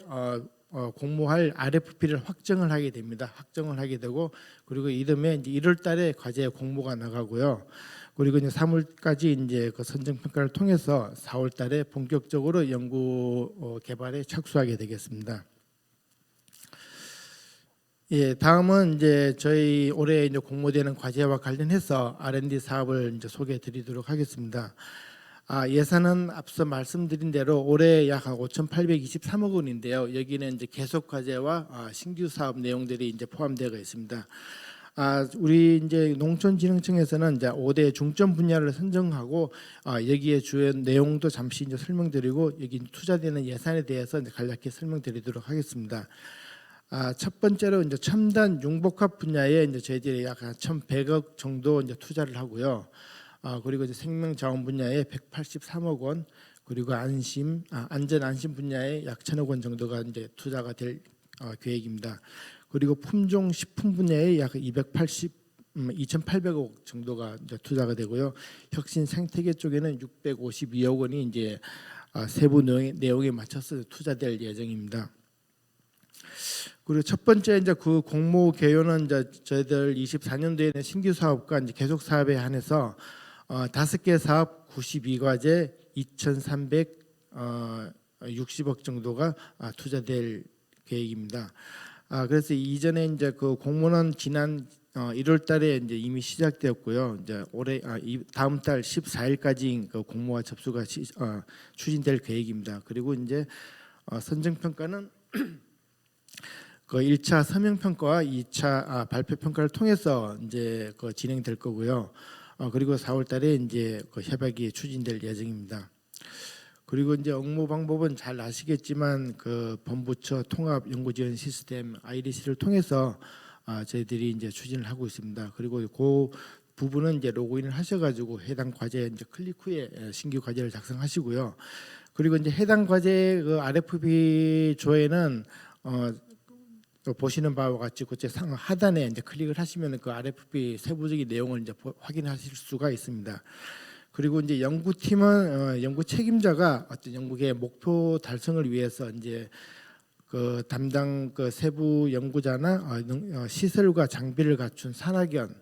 공모할 RFP를 확정을 하게 됩니다. 확정을 하게 되고 그리고 이듬해 이제 1월 달에 과제 공모가 나가고요. 그리고 이제 3월까지 이제 그 선정 평가를 통해서 4월 달에 본격적으로 연구 개발에 착수하게 되겠습니다. 예, 다음은 이제 저희 올해 이제 공모되는 과제와 관련해서 R&D 사업을 이제 소개해 드리도록 하겠습니다. 예산은 앞서 말씀드린 대로 올해 약 5,823억 원인데요. 여기는 이제 계속 과제와 신규 사업 내용들이 이제 포함되어 있습니다. 우리 이제 농촌진흥청에서는 이제 5대 중점 분야를 선정하고 여기에 주요 내용도 잠시 이제 설명드리고 여기 투자되는 예산에 대해서 이제 간략히 설명드리도록 하겠습니다. 첫 번째로 이제 첨단 융복합 분야에 이제 저희들이 약 1,100억 정도 이제 투자를 하고요. 그리고 이제 생명자원 분야에 183억 원, 그리고 안전 안심 분야에 약 1,000억 원 정도가 이제 투자가 될 계획입니다. 그리고 품종 식품 분야에 약 2,800억 정도가 이제 투자가 되고요. 혁신 생태계 쪽에는 652억 원이 이제 세부 내용에 맞춰서 투자될 예정입니다. 그리고 첫 번째 이제 그 공모 개요는 이제 저희들 24년도에는 신규 사업과 이제 계속 사업에 한해서 5개 사업 92과제 2,360억 정도가 투자될 계획입니다. 그래서 이전에 이제 그 공모는 지난 1월달에 이제 이미 시작되었고요. 이제 올해 다음 달 14일까지 그 공모와 접수가 추진될 계획입니다. 그리고 이제 선정 평가는 그 1차 서명 평가와 2차 발표 평가를 통해서 이제 그 진행될 거고요. 그리고 4월달에 이제 그 협약이 추진될 예정입니다. 그리고 이제 응모 방법은 잘 아시겠지만 그 본부처 통합 연구 지원 시스템 IDC를 통해서 저희들이 이제 추진을 하고 있습니다. 그리고 그 부분은 이제 로그인을 하셔가지고 해당 과제 이제 클릭 후에 신규 과제를 작성하시고요. 그리고 이제 해당 과제 그 RFP 조회는 또 보시는 바와 같이 그쪽 상 하단에 이제 클릭을 하시면 그 RFP 세부적인 내용을 이제 확인하실 수가 있습니다. 그리고 이제 연구팀은 연구 책임자가 어떤 연구의 목표 달성을 위해서 이제 그 담당 그 세부 연구자나 시설과 장비를 갖춘 산학연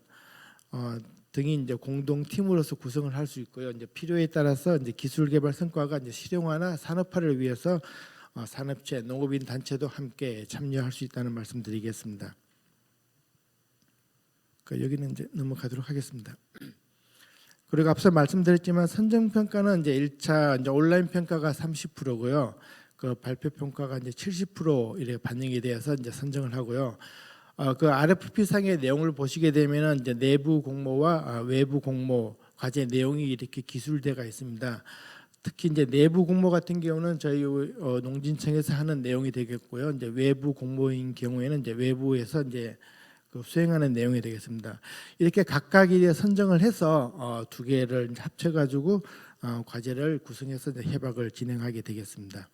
등이 이제 공동 팀으로서 구성을 할 수 있고요. 이제 필요에 따라서 이제 기술 개발 성과가 이제 실용화나 산업화를 위해서 산업체, 농업인 단체도 함께 참여할 수 있다는 말씀드리겠습니다. 여기는 이제 넘어가도록 하겠습니다. 그리고 앞서 말씀드렸지만 선정 평가는 이제 1차 이제 온라인 평가가 30%고요. 그 발표 평가가 이제 70% 이렇게 반영이 되어서 이제 선정을 하고요. 그 RFP 상의 내용을 보시게 되면은 이제 내부 공모와 외부 공모 과제 내용이 이렇게 기술대가 있습니다. 특히 이제 내부 공모 같은 경우는 저희 농진청에서 하는 내용이 되겠고요. 이제 외부 공모인 경우에는 이제 외부에서 이제 그 수행하는 내용이 되겠습니다. 이렇게 각각이 선정을 해서 두 개를 합쳐가지고 과제를 구성해서 이제 협약을 진행하게 되겠습니다.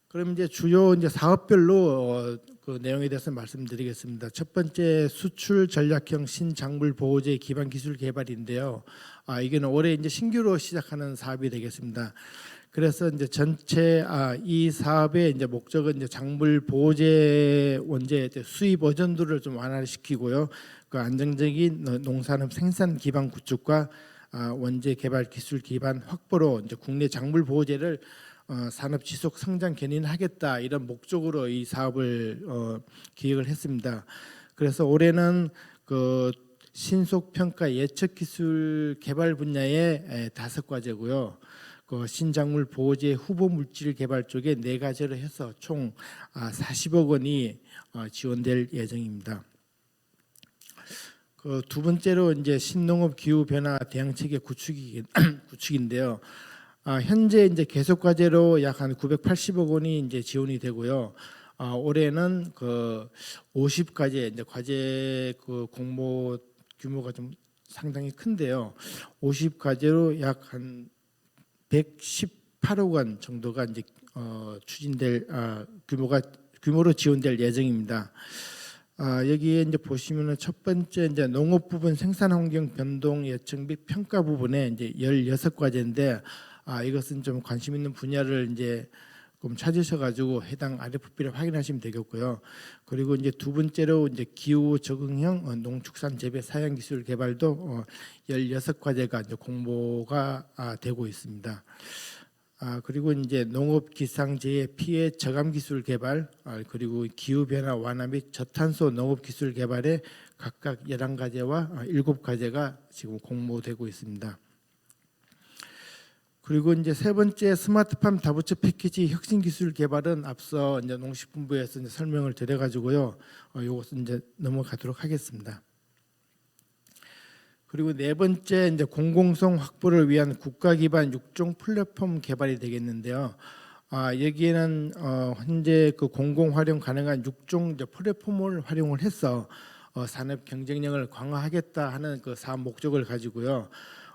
그럼 이제 주요 이제 사업별로 그 내용에 대해서 말씀드리겠습니다. 첫 번째 수출 전략형 신작물 보호제 기반 기술 개발인데요. 이게는 올해 이제 신규로 시작하는 사업이 되겠습니다. 그래서 이제 전체 이 사업의 이제 목적은 이제 작물 보호제 원재 수입 의존도를 좀 완화시키고요. 그 안정적인 농산업 생산 기반 구축과 원재 개발 기술 기반 확보로 이제 국내 작물 보호제를 산업 지속 성장 견인하겠다 이런 목적으로 이 사업을 기획을 했습니다. 그래서 올해는 그 신속 평가 예측 기술 개발 분야에 5과제고요. 그 신작물 보호제 후보 물질 개발 쪽에 4과제로 해서 총 40억 원이 지원될 예정입니다. 그 두 번째로 이제 신농업 기후 변화 대응 체계 구축인데요. 현재 이제 계속 과제로 약 한 980억 원이 이제 지원이 되고요. 올해는 그 50과제 이제 과제 그 공모 규모가 좀 상당히 큰데요. 50과제로 약 한 118억 원 정도가 이제 추진될 규모로 지원될 예정입니다. 여기에 이제 보시면은 첫 번째 이제 농업 부분 생산 환경 변동 예측 및 평가 부분에 이제 16과제인데 이것은 좀 관심 있는 분야를 이제 좀 찾으셔가지고 해당 RFP를 확인하시면 되겠고요. 그리고 이제 두 번째로 이제 기후 적응형 농축산 재배 사양 기술 개발도 16과제가 이제 공모가 되고 있습니다. 그리고 이제 농업 기상 재해 피해 저감 기술 개발 그리고 기후 변화 완화 및 저탄소 농업 기술 개발에 각각 11과제와 7과제가 지금 공모되고 있습니다. 그리고 이제 세 번째 스마트팜 다부처 패키지 혁신 기술 개발은 앞서 이제 농식품부에서 이제 설명을 드려가지고요. 이것은 이제 넘어가도록 하겠습니다. 그리고 네 번째 이제 공공성 확보를 위한 국가 기반 6종 플랫폼 개발이 되겠는데요. 여기에는 현재 그 공공 활용 가능한 6종 이제 플랫폼을 활용을 해서 산업 경쟁력을 강화하겠다 하는 그 사업 목적을 가지고요.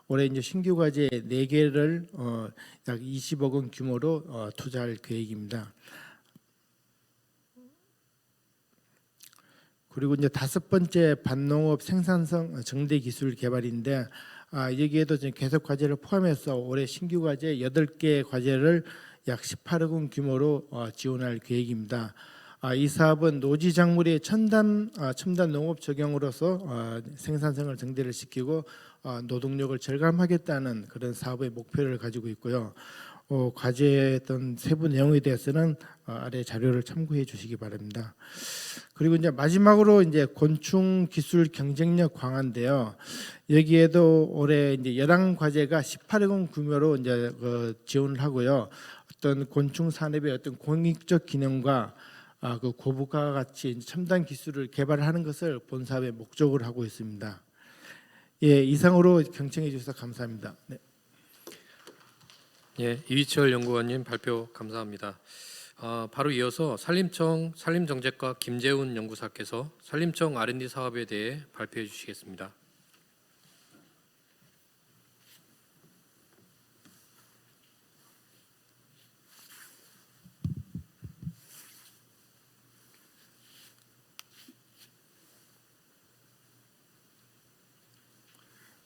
올해 이제 신규 과제 4개를 약 20억 원 규모로 투자할 계획입니다. 그리고 이제 5번째 반농업 생산성 정대 기술 개발인데 여기에도 지금 계속 과제를 포함해서 올해 신규 과제 8개 과제를 약 18억 원 규모로 지원할 계획입니다. 이 사업은 노지 작물의 첨단 농업 적용으로서 생산성을 증대를 시키고 노동력을 절감하겠다는 그런 사업의 목표를 가지고 있고요. 과제의 어떤 세부 내용에 대해서는 아래 자료를 참고해 주시기 바랍니다. 그리고 이제 마지막으로 이제 곤충 기술 경쟁력 강화인데요. 여기에도 올해 이제 11과제가 18억 원 규모로 이제 지원을 하고요. 어떤 곤충 산업의 어떤 공익적 기능과 그 고부가와 같이 첨단 기술을 개발하는 것을 본 사업의 목적으로 하고 있습니다. 예, 이상으로 경청해 주셔서 감사합니다. 네. 예, 이휘철 연구원님 발표 감사합니다. 바로 이어서 산림청 산림정책과 김재훈 연구사께서 산림청 R&D 사업에 대해 발표해 주시겠습니다.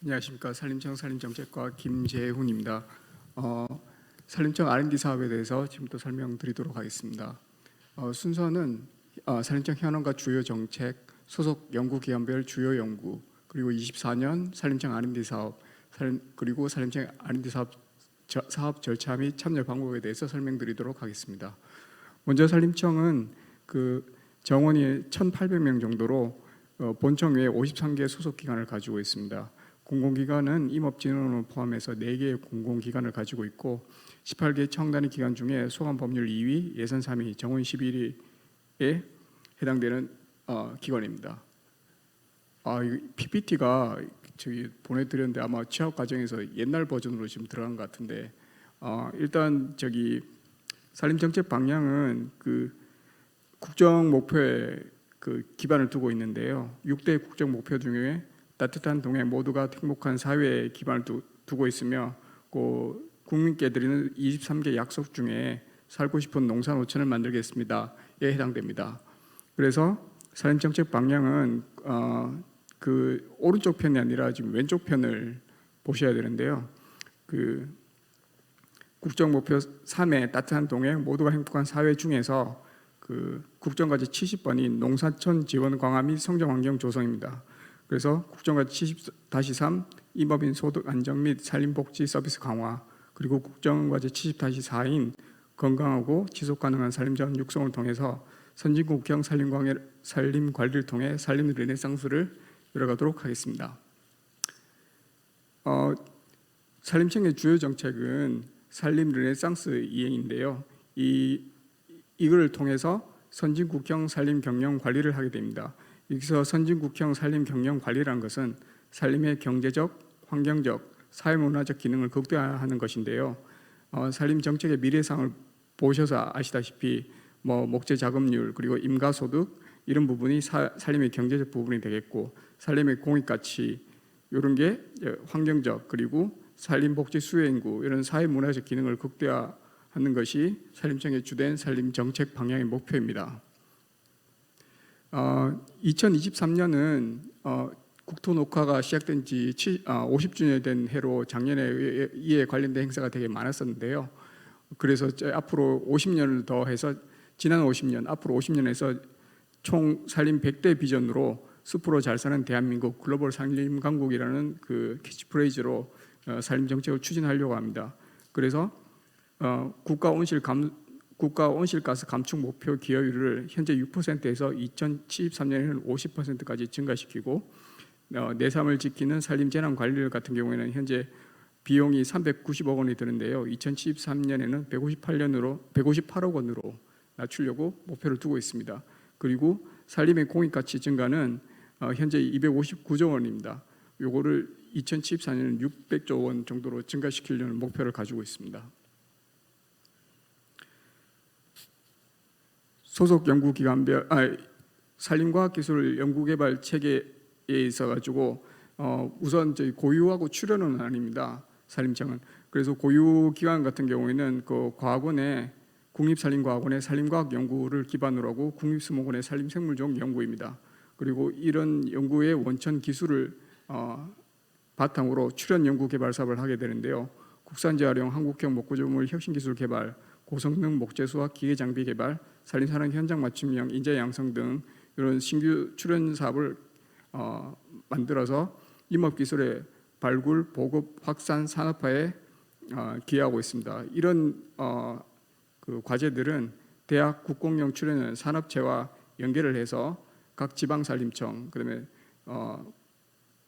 안녕하십니까. 산림청 산림정책과 김재훈입니다. 산림청 R&D 사업에 대해서 지금부터 설명드리도록 하겠습니다. 순서는 산림청 현황과 주요 정책, 소속 연구기관별 주요 연구, 그리고 24년 산림청 R&D 사업, 그리고 산림청 R&D 사업 절차 및 참여 방법에 대해서 설명드리도록 하겠습니다. 먼저 산림청은 그 정원이 1,800명 정도로 본청 외에 53개 소속 기관을 가지고 있습니다. 공공기관은 임업진흥원을 포함해서 4개의 공공기관을 가지고 있고 18개 청단위 기관 중에 소관 법률 2위, 예산 3위, 정원 11위에 해당되는 기관입니다. PPT가 저기 보내드렸는데 아마 취합 과정에서 옛날 버전으로 지금 들어간 것 같은데 일단 저기 산림정책 방향은 그 국정 목표에 그 기반을 두고 있는데요. 6대 국정 목표 중에 따뜻한 동행 모두가 행복한 사회에 기반을 두고 있으며 그 국민께 드리는 23개 약속 중에 살고 싶은 농산 오천을 만들겠습니다에 해당됩니다. 그래서 산림정책 방향은 그 오른쪽 편이 아니라 지금 왼쪽 편을 보셔야 되는데요. 그 국정 목표 3의 따뜻한 동행 모두가 행복한 사회 중에서 그 국정과제 70번이 농사촌 지원 강화 및 성장 환경 조성입니다. 그래서 국정과제 70-3 임업인 소득 안정 및 산림복지 서비스 강화, 그리고 국정과제 70-4인 건강하고 지속 가능한 산림자원 육성을 통해서 선진국형 산림 관리를 통해 산림 르네상스를 이뤄가도록 하겠습니다. 산림청의 주요 정책은 산림 르네상스 이행인데요. 이걸 통해서 선진국형 산림 경영 관리를 하게 됩니다. 여기서 선진국형 산림 경영 관리라는 것은 산림의 경제적, 환경적, 사회문화적 기능을 극대화하는 것인데요. 산림 정책의 미래상을 보셔서 아시다시피 목재 자급률 그리고 임가소득 이런 부분이 산림의 경제적 부분이 되겠고 산림의 공익가치 이런 게 환경적 그리고 산림복지 수요인구 이런 사회문화적 기능을 극대화하는 것이 산림청의 주된 산림 정책 방향의 목표입니다. 2023년은 국토 녹화가 시작된 지 50주년이 된 해로 작년에 이에 관련된 행사가 되게 많았었는데요. 그래서 앞으로 50년을 더해서 지난 50년, 앞으로 50년에서 총 산림 100대 비전으로 숲으로 잘 사는 대한민국 글로벌 산림 강국이라는 그 캐치프레이즈로 산림 정책을 추진하려고 합니다. 그래서 국가 온실가스 감축 목표 기여율을 현재 6%에서 2073년에는 50%까지 증가시키고 내삼을 지키는 산림 재난 관리 같은 경우에는 현재 비용이 390억 원이 드는데요. 2073년에는 158억 원으로 낮추려고 목표를 두고 있습니다. 그리고 산림의 공익가치 증가는 현재 259조 원입니다. 요거를 2074년에는 600조 원 정도로 증가시키려는 목표를 가지고 있습니다. 소속 연구기관별 산림과학기술 연구개발 체계에 있어 가지고 우선 저희 고유하고 출연은 아닙니다. 산림청은. 그래서 고유 기관 같은 경우에는 그 과학원의 국립산림과학원의 산림과학 연구를 기반으로 하고 국립수목원의 산림생물종 연구입니다. 그리고 이런 연구의 원천 기술을 바탕으로 출연 연구 개발 사업을 하게 되는데요. 국산 재활용 한국형 목구조물 혁신기술 개발, 고성능 목재 수학 기계 장비 개발, 산림산업 현장 맞춤형 인재 양성 등 이런 신규 출연 사업을 만들어서 임업기술의 발굴, 보급, 확산, 산업화에 기여하고 있습니다. 이런 그 과제들은 대학 국공용 출연은 산업체와 연계를 해서 각 지방산림청, 그다음에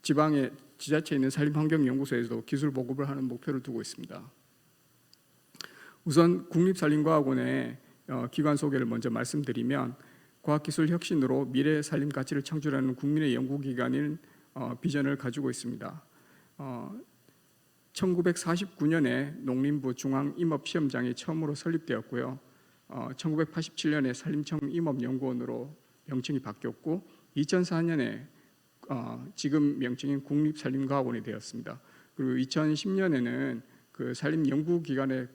지방의 지자체에 있는 산림환경연구소에서도 기술 보급을 하는 목표를 두고 있습니다. 우선 국립산림과학원의 기관 소개를 먼저 말씀드리면 과학기술 혁신으로 미래 산림 가치를 창출하는 국민의 연구기관인 비전을 가지고 있습니다. 1949년에 농림부 중앙임업시험장이 처음으로 설립되었고요. 1987년에 산림청 임업연구원으로 명칭이 바뀌었고 2004년에 지금 명칭인 국립산림과학원이 되었습니다. 그리고 2010년에는 그 산림연구기관의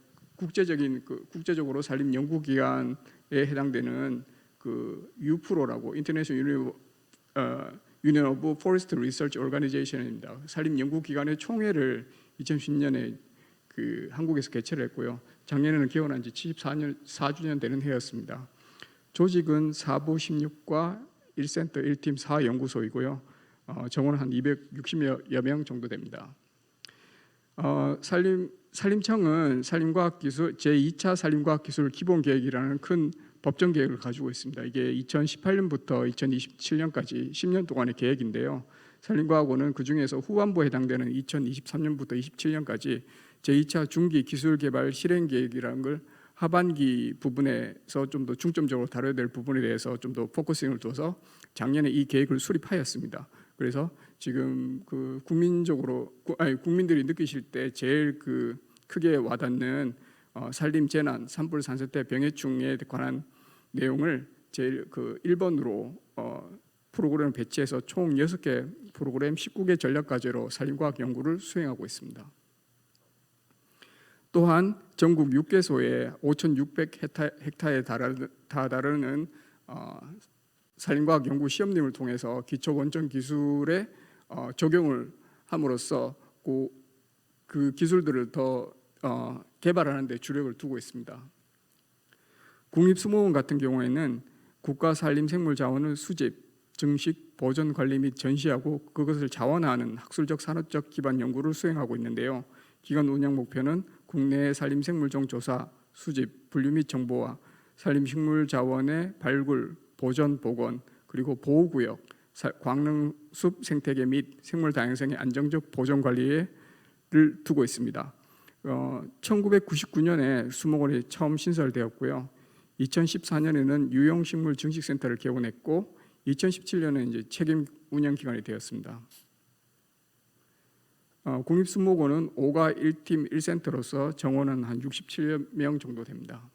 국제적으로 산림연구기관에 해당되는 그 UPRO라고 인터내셔널 Union of Forest Research Organization입니다. 산림 연구 기관의 총회를 2010년에 그 한국에서 개최를 했고요. 작년에는 개원한 지 74주년 되는 해였습니다. 조직은 사부 16과 1센터 1팀 4연구소이고요. 정원은 한 260여 명 정도 됩니다. 산림청은 산림과학기술 제2차 산림과학기술 기본계획이라는 큰 법정 계획을 가지고 있습니다. 이게 2018년부터 2027년까지 10년 동안의 계획인데요. 산림과학원은 그 중에서 후반부에 해당되는 2023년부터 27년까지 제2차 중기 기술개발 실행계획이라는 걸 하반기 부분에서 좀 더 중점적으로 다뤄야 될 부분에 대해서 좀 더 포커싱을 둬서 작년에 이 계획을 수립하였습니다. 그래서 지금 그 국민들이 느끼실 때 제일 그 크게 와닿는 산림 재난, 산불, 산사태, 병해충에 관한 내용을 제일 그 1번으로 프로그램을 배치해서 총 6개 프로그램 19개 전략 과제로 산림과학 연구를 수행하고 있습니다. 또한 전국 6개소에 5,600헥타에 다다르는 산림과학 연구 시험림을 통해서 기초 원천 기술에 적용을 함으로써 그 기술들을 더 개발하는 데 주력을 두고 있습니다. 국립수목원 같은 경우에는 국가산림생물자원을 수집, 증식, 보존, 관리 및 전시하고 그것을 자원화하는 학술적 산업적 기반 연구를 수행하고 있는데요. 기관 운영 목표는 국내 산림생물종 조사, 수집, 분류 및 정보화, 산림식물자원의 발굴, 보존, 복원, 그리고 보호구역, 광릉숲 생태계 및 생물 다양성의 안정적 보존 관리를 두고 있습니다. 1999년에 수목원이 처음 신설되었고요. 2014년에는 유용식물 증식센터를 개원했고 2017년에 이제 책임 운영 기관이 되었습니다. 국립수목원은 5가 1팀 1센터로서 정원은 한 67명 정도 됩니다.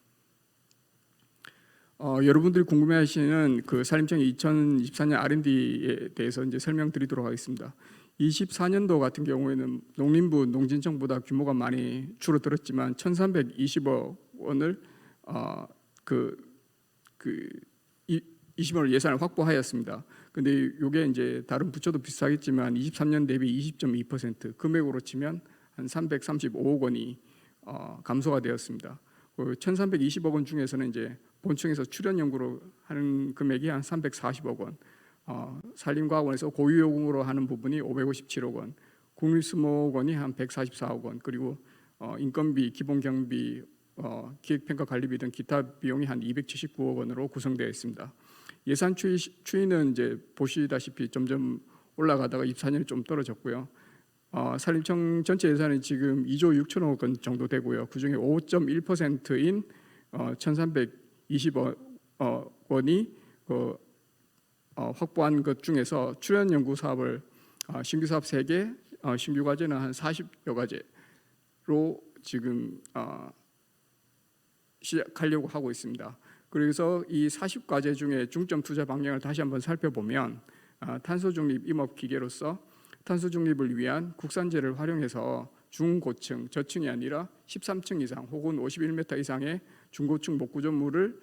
여러분들이 궁금해하시는 그 산림청의 2024년 R&D에 대해서 이제 설명드리도록 하겠습니다. 24년도 같은 경우에는 농림부, 농진청보다 규모가 많이 줄어들었지만 1,320억 원을 20억 예산을 확보하였습니다. 근데 이게 이제 다른 부처도 비슷하겠지만 23년 대비 20.2% 금액으로 치면 한 335억 원이 감소가 되었습니다. 1,320억 원 중에서는 이제 본청에서 출연 연구로 하는 금액이 한 340억 원, 산림과학원에서 고유요금으로 하는 부분이 557억 원, 국립수목원이 한 144억 원, 그리고 인건비, 기본경비, 기획평가관리비 등 기타 비용이 한 279억 원으로 구성되어 있습니다. 예산 추이는 이제 보시다시피 점점 올라가다가 24년에 좀 떨어졌고요. 산림청 전체 예산이 지금 2조 6천억 원 정도 되고요. 그중에 5.1%인 1,320억 원이 확보한 것 중에서 출연 연구 사업을 신규 사업 3개, 신규 과제는 한 40여 과제로 지금 시작하려고 하고 있습니다. 그래서 이 40과제 중에 중점 투자 방향을 다시 한번 살펴보면 탄소 중립 임업 기계로서 탄소 중립을 위한 국산재를 활용해서 중고층, 저층이 아니라 13층 이상 혹은 51m 이상의 중고층 목구조물을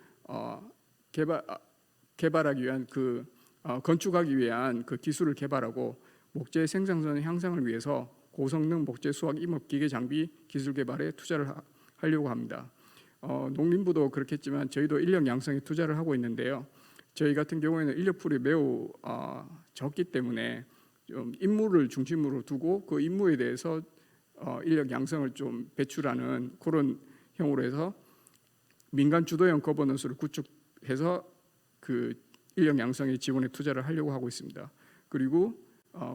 개발하기 위한 건축하기 위한 그 기술을 개발하고 목재 생산성 향상을 위해서 고성능 목재 수확 임업 기계 장비 기술 개발에 투자를 하려고 합니다. 농림부도 그렇겠지만 저희도 인력 양성에 투자를 하고 있는데요. 저희 같은 경우에는 인력풀이 매우 적기 때문에 좀 임무를 중심으로 두고 그 임무에 대해서 인력 양성을 좀 배출하는 그런 형으로 해서 민간 주도형 거버넌스를 구축해서 그 인력 양성의 지원에 투자를 하려고 하고 있습니다. 그리고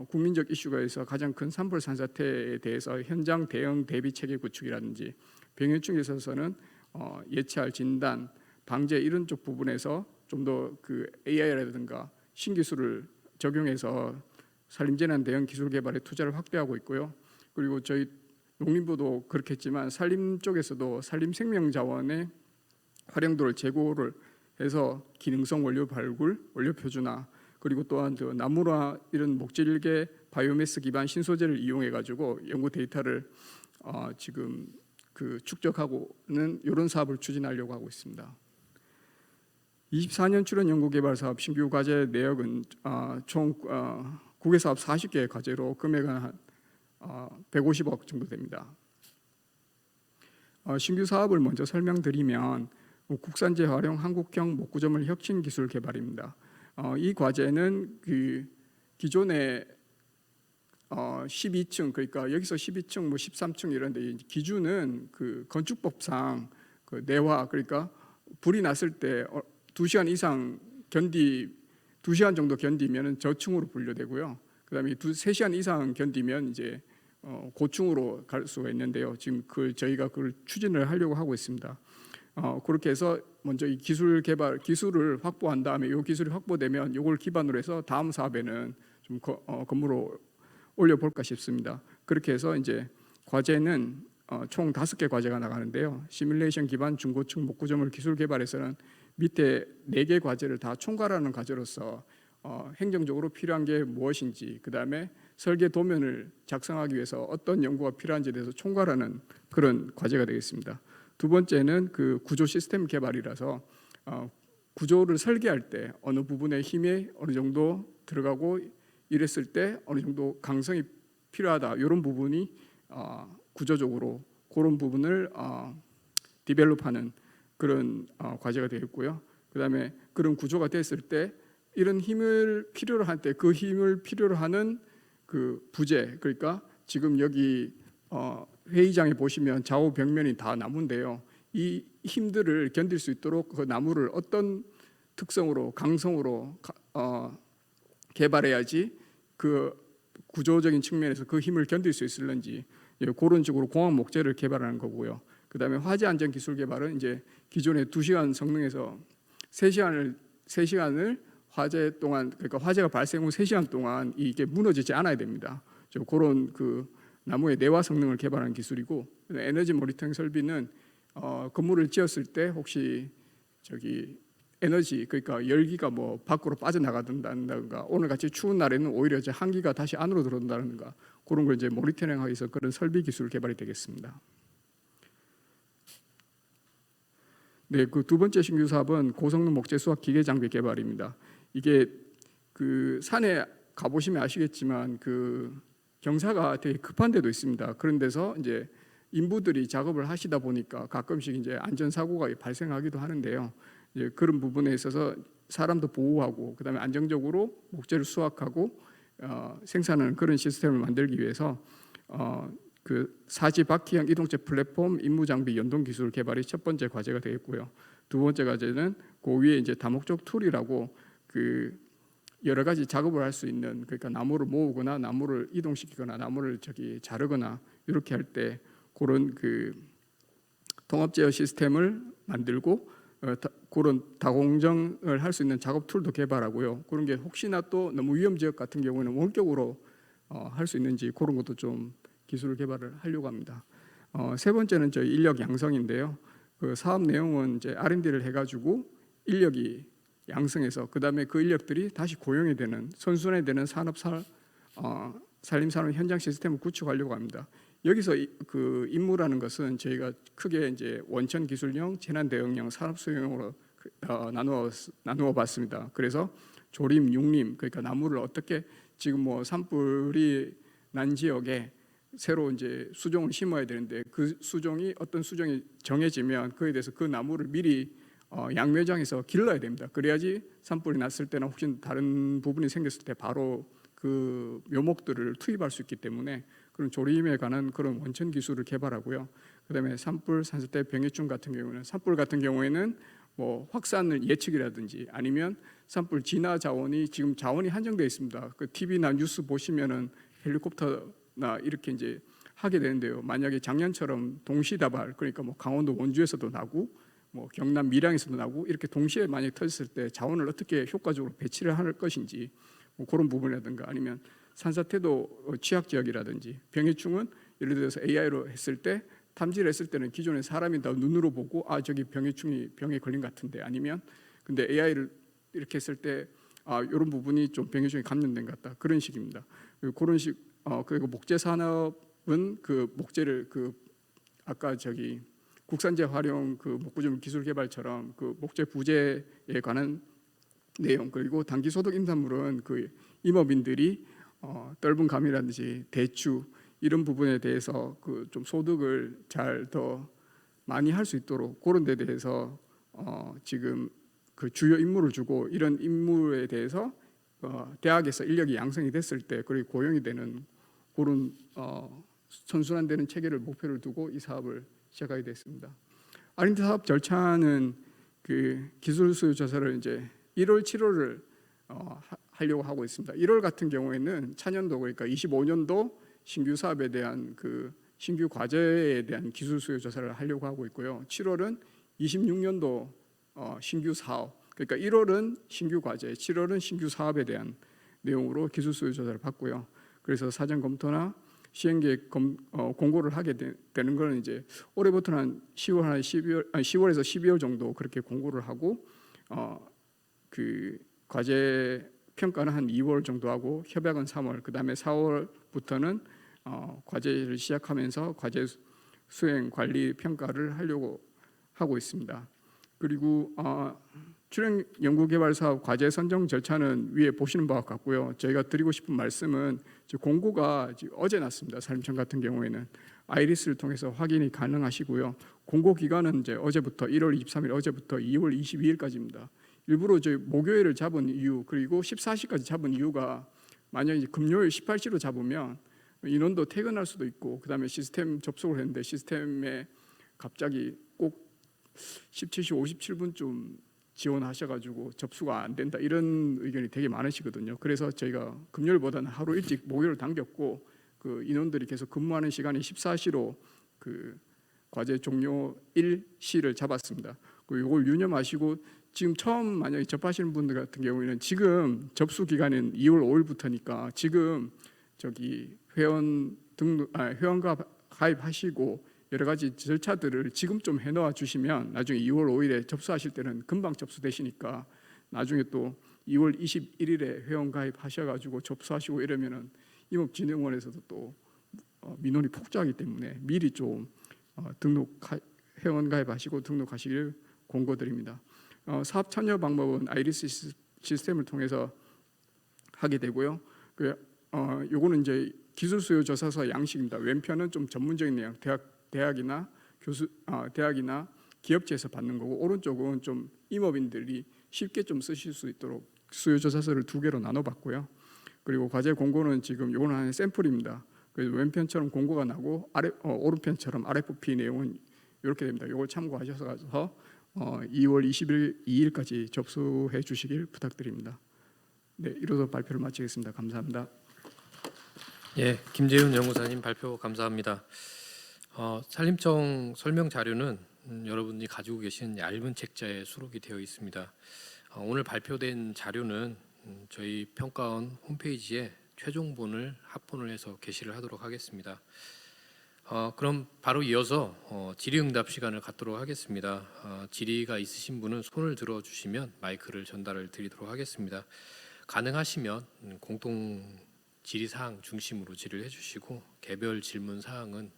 국민적 이슈가 있어 가장 큰 산불 산사태에 대해서 현장 대응 대비 체계 구축이라든지 병해충에 있어서는 예찰, 진단, 방제 이런 쪽 부분에서 좀 더 그 AI라든가 신기술을 적용해서 산림재난 대응 기술 개발에 투자를 확대하고 있고요. 그리고 저희 농림부도 그렇겠지만 산림 쪽에서도 산림생명자원의 활용도를 제고를 해서 기능성 원료 발굴, 원료 표준화, 그리고 또한 나무나 이런 목재일개 바이오매스 기반 신소재를 이용해 가지고 연구 데이터를 지금 축적하고는 이런 사업을 추진하려고 하고 있습니다. 24년 출연 연구개발 사업 신규 과제 내역은 총 국외 사업 40개 과제로 금액은 한 150억 정도 됩니다. 신규 사업을 먼저 설명드리면 국산재 활용 한국형 목구조물 혁신 기술 개발입니다. 이 과제는 그 기존의 12층 그러니까 여기서 12층 뭐 13층 이런데 기준은 그 건축법상 그 내화 그러니까 불이 났을 때 2시간 이상 2시간 정도 견디면은 저층으로 분류되고요. 그다음에 3시간 이상 견디면 이제 고층으로 갈 수가 있는데요. 지금 저희가 그걸 추진을 하려고 하고 있습니다. 그렇게 해서 먼저 이 기술을 확보한 다음에 이 기술이 확보되면 이걸 기반으로 해서 다음 사업에는 좀 건물을 올려볼까 싶습니다. 그렇게 해서 이제 과제는 총 5개 과제가 나가는데요. 시뮬레이션 기반 중고층 목구조물 기술 개발에서는 밑에 4개 과제를 다 총괄하는 과제로서 행정적으로 필요한 게 무엇인지, 그 다음에 설계 도면을 작성하기 위해서 어떤 연구가 필요한지에 대해서 총괄하는 그런 과제가 되겠습니다. 두 번째는 그 구조 시스템 개발이라서 구조를 설계할 때 어느 부분에 힘이 어느 정도 들어가고 이랬을 때 어느 정도 강성이 필요하다 이런 부분이 구조적으로 그런 부분을 디벨롭하는 그런 과제가 되겠고요. 그다음에 그런 구조가 됐을 때 이런 힘을 필요로 할 때 그 힘을 필요로 하는 그 부재 그러니까 지금 여기 회의장에 보시면 좌우 벽면이 다 나무인데요. 이 힘들을 견딜 수 있도록 그 나무를 어떤 특성으로 강성으로 개발해야지 그 구조적인 측면에서 그 힘을 견딜 수 있을는지 그런 식으로 공학 목재를 개발하는 거고요. 그다음에 화재 안전 기술 개발은 이제 기존의 2시간 성능에서 3시간을 화재 동안 그러니까 화재가 발생 후 3시간 동안 이게 무너지지 않아야 됩니다. 그런 그 나무의 내화 성능을 개발하는 기술이고 에너지 모니터링 설비는 건물을 지었을 때 혹시 에너지 그러니까 열기가 뭐 밖으로 빠져나가든다든가 오늘 같이 추운 날에는 오히려 이제 한기가 다시 안으로 들어온다든가 그런 걸 이제 모니터링하기 위해서 그런 설비 기술 개발이 되겠습니다. 네, 그 두 번째 신규 사업은 고성능 목재 수학 기계 장비 개발입니다. 이게 그 산에 가보시면 아시겠지만 그 경사가 되게 급한 데도 있습니다. 그런 데서 이제 인부들이 작업을 하시다 보니까 가끔씩 이제 안전 사고가 발생하기도 하는데요. 이제 그런 부분에 있어서 사람도 보호하고 그다음에 안정적으로 목재를 수확하고 생산하는 그런 시스템을 만들기 위해서 그 사지 바퀴형 이동체 플랫폼 임무 장비 연동 기술 개발이 첫 번째 과제가 되겠고요. 두 번째 과제는 그 위에 이제 다목적 툴이라고 그 여러 가지 작업을 할 수 있는 그러니까 나무를 모으거나 나무를 이동시키거나 나무를 자르거나 이렇게 할 때 그런 그 통합 제어 시스템을 만들고 그런 다공정을 할 수 있는 작업 툴도 개발하고요. 그런 게 혹시나 또 너무 위험 지역 같은 경우에는 원격으로 할 수 있는지 그런 것도 좀 기술 개발을 하려고 합니다. 세 번째는 저희 인력 양성인데요. 그 사업 내용은 이제 R&D를 해가지고 인력이 양성해서 그 다음에 그 인력들이 다시 고용이 되는 선순환되는 산림산업 현장 시스템을 구축하려고 합니다. 여기서 그 임무라는 것은 저희가 크게 이제 원천 기술형, 재난 대응형, 산업 수용으로 나누어 봤습니다. 그래서 조림, 육림 그러니까 나무를 어떻게 지금 뭐 산불이 난 지역에 새로 이제 수종을 심어야 되는데 그 수종이 어떤 수종이 정해지면 그에 대해서 그 나무를 미리 양매장에서 길러야 됩니다. 그래야지 산불이 났을 때나 혹시 다른 부분이 생겼을 때 바로 그 묘목들을 투입할 수 있기 때문에 그런 조림에 관한 그런 원천 기술을 개발하고요. 그다음에 산불, 산사태, 병해충 같은 경우는 산불 같은 경우에는 뭐 확산을 예측이라든지 아니면 산불 진화 자원이 지금 자원이 한정되어 있습니다. 그 TV나 뉴스 보시면은 헬리콥터나 이렇게 이제 하게 되는데요. 만약에 작년처럼 동시다발 그러니까 뭐 강원도 원주에서도 나고 뭐 경남 밀양에서도 나고 이렇게 동시에 만약 터졌을 때 자원을 어떻게 효과적으로 배치를 할 것인지 뭐 그런 부분이라든가 아니면 산사태도 취약 지역이라든지 병해충은 예를 들어서 AI로 했을 때 탐지를 했을 때는 기존에 사람이 다 눈으로 보고 저기 병해충이 병에 걸린 것 같은데 아니면 근데 AI를 이렇게 했을 때 이런 부분이 좀 병해충이 감염된 것 같다 그런 식입니다. 그런 식 그리고 목재 산업은 그 목재를 그 아까 국산재 활용 그 목구조물 기술 개발처럼 그 목재 부재에 관한 내용, 그리고 단기 소득 임산물은 그 임업인들이 떫은 감이라든지 대추 이런 부분에 대해서 그 좀 소득을 잘 더 많이 할 수 있도록 그런 데 대해서 지금 그 주요 임무를 주고, 이런 임무에 대해서 대학에서 인력이 양성이 됐을 때 그리고 고용이 되는 그런 선순환되는 체계를 목표를 두고 이 사업을 시작하게 됐습니다. R&D 사업 절차는 그 기술 수요 조사를 이제 1월, 7월을 하려고 하고 있습니다. 1월 같은 경우에는 차년도, 그러니까 25년도 신규 사업에 대한 그 신규 과제에 대한 기술 수요 조사를 하려고 하고 있고요. 7월은 26년도 신규 사업, 그러니까 1월은 신규 과제, 7월은 신규 사업에 대한 내용으로 기술 수요 조사를 받고요. 그래서 사전 검토나 시행계획 공고를 하게 되는 거는 이제 올해부터는 한 10월에서 12월 정도 그렇게 공고를 하고 그 과제 평가는 한 2월 정도 하고 협약은 3월, 그다음에 4월부터는 과제를 시작하면서 과제 수행 관리 평가를 하려고 하고 있습니다. 그리고 출연 연구개발 사업 과제 선정 절차는 위에 보시는 바와 같고요. 저희가 드리고 싶은 말씀은 공고가 어제 났습니다. 산림청 같은 경우에는 아이리스를 통해서 확인이 가능하시고요. 공고 기간은 이제 어제부터 1월 23일 어제부터 2월 22일까지입니다. 일부러 저희 목요일을 잡은 이유, 그리고 14시까지 잡은 이유가 만약에 이제 금요일 18시로 잡으면 인원도 퇴근할 수도 있고, 그다음에 시스템 접속을 했는데 시스템에 갑자기 꼭 17시 57분쯤 지원하셔가지고 접수가 안 된다 이런 의견이 되게 많으시거든요. 그래서 저희가 금요일보다는 하루 일찍 목요일을 당겼고 그 인원들이 계속 근무하는 시간이 14시로 그 과제 종료 일시를 잡았습니다. 이걸 유념하시고 지금 처음 만약에 접하시는 분들 같은 경우에는 지금 접수 기간은 2월 5일부터니까 지금 저기 회원 가입하시고 여러 가지 절차들을 지금 좀 해놓아 주시면 나중에 2월 5일에 접수하실 때는 금방 접수되시니까 나중에 또 2월 21일에 회원 가입하셔가지고 접수하시고 이러면은 임업진흥원에서도 또 민원이 폭주하기 때문에 미리 좀 회원 가입하시고 등록하시길 권고드립니다. 사업 참여 방법은 아이리스 시스템을 통해서 하게 되고요. 요거는 이제 기술 수요 조사서 양식입니다. 왼편은 좀 전문적인 내용, 대학이나 대학이나 기업체에서 받는 거고, 오른쪽은 좀 임업인들이 쉽게 좀 쓰실 수 있도록 수요 조사서를 2개로 나눠봤고요. 그리고 과제 공고는 지금 요거는 하나의 샘플입니다. 그래서 왼편처럼 공고가 나고 오른편처럼 RFP 내용은 이렇게 됩니다. 이걸 참고하셔서 2월 22일까지 접수해 주시길 부탁드립니다. 네, 이로써 발표를 마치겠습니다. 감사합니다. 예, 김재훈 연구사님 발표 감사합니다. 산림청 설명 자료는 여러분이 가지고 계신 얇은 책자에 수록이 되어 있습니다. 오늘 발표된 자료는 저희 평가원 홈페이지에 최종본을 합본을 해서 게시를 하도록 하겠습니다. 그럼 바로 이어서 질의응답 시간을 갖도록 하겠습니다. 질의가 있으신 분은 손을 들어주시면 마이크를 전달을 드리도록 하겠습니다. 가능하시면 공통 질의 사항 중심으로 질의를 해주시고 개별 질문 사항은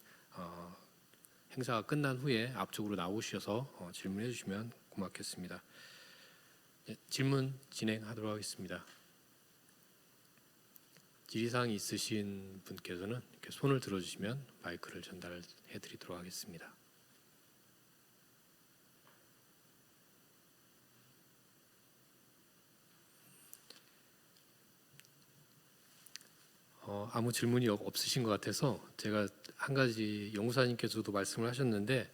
행사가 끝난 후에 앞쪽으로 나오셔서 질문해 주시면 고맙겠습니다. 질문 진행하도록 하겠습니다. 질의사항이 있으신 분께서는 이렇게 손을 들어주시면 마이크를 전달해 드리도록 하겠습니다. 아무 질문이 없으신 것 같아서 제가 한 가지 연구사님께서도 말씀을 하셨는데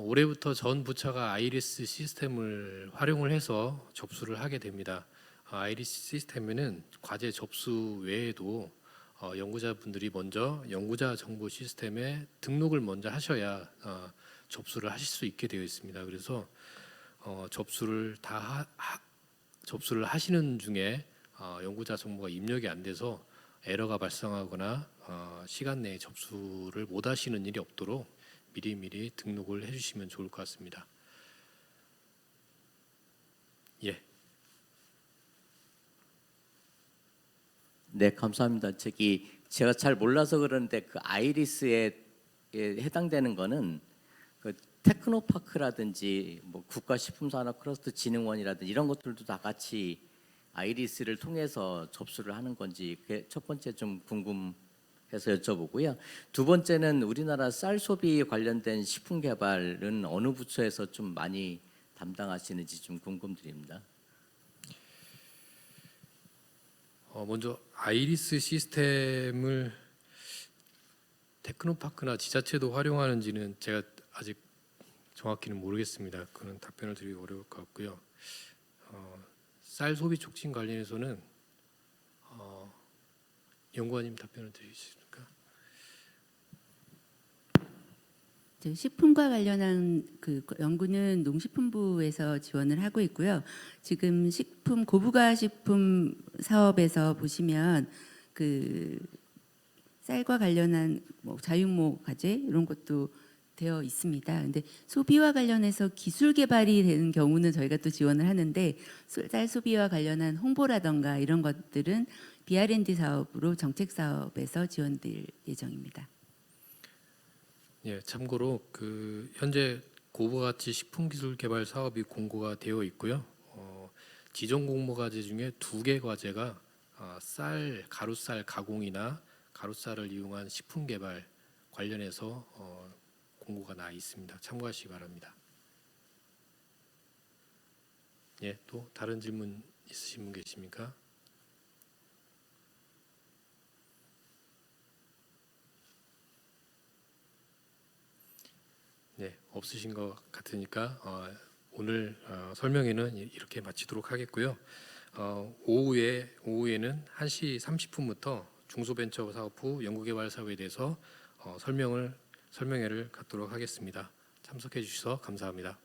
올해부터 전 부처가 아이리스 시스템을 활용을 해서 접수를 하게 됩니다. 아이리스 시스템에는 과제 접수 외에도 연구자분들이 먼저 연구자 정보 시스템에 등록을 먼저 하셔야 접수를 하실 수 있게 되어 있습니다. 그래서 접수를 하시는 중에 연구자 정보가 입력이 안 돼서 에러가 발생하거나 시간 내에 접수를 못 하시는 일이 없도록 미리 등록을 해주시면 좋을 것 같습니다. 예. 네, 감사합니다. 제가 잘 몰라서 그러는데 그 아이리스에 해당되는 거는 그 테크노파크라든지 뭐 국가식품산업클러스터 진흥원이라든지 이런 것들도 다 같이 아이리스를 통해서 접수를 하는 건지 그게 첫 번째 좀 궁금해서 여쭤보고요. 두 번째는 우리나라 쌀 소비 관련된 식품 개발은 어느 부처에서 좀 많이 담당하시는지 좀 궁금드립니다. 먼저 아이리스 시스템을 테크노파크나 지자체도 활용하는지는 제가 아직 정확히는 모르겠습니다. 그는 답변을 드리기 어려울 것 같고요. 쌀 소비 촉진 관련해서는 연구원님 답변을 드리겠습니까? 식품과 관련한 그 연구는 농식품부에서 지원을 하고 있고요. 지금 식품 고부가 식품 사업에서 보시면 그 쌀과 관련한 뭐 자유모 과제 이런 것도 되어 있습니다. 근데 소비와 관련해서 기술 개발이 되는 경우는 저희가 또 지원을 하는데 쌀 소비와 관련한 홍보라던가 이런 것들은 BR&D 사업으로 정책 사업에서 지원될 예정입니다. 예, 참고로 그 현재 고부가치 식품기술 개발 사업이 공고가 되어 있고요. 지정 공모 과제 중에 2개 과제가 쌀, 가루쌀 가공이나 가루쌀을 이용한 식품 개발 관련해서 공고가 나 있습니다. 참고하시기 바랍니다. 예, 또 다른 질문 있으신 분 계십니까? 네, 없으신 것 같으니까 오늘 설명회는 이렇게 마치도록 하겠고요. 오후에는 1시 30분부터 중소벤처사업부 연구개발 사업에 대해서 설명회를 갖도록 하겠습니다. 참석해 주셔서 감사합니다.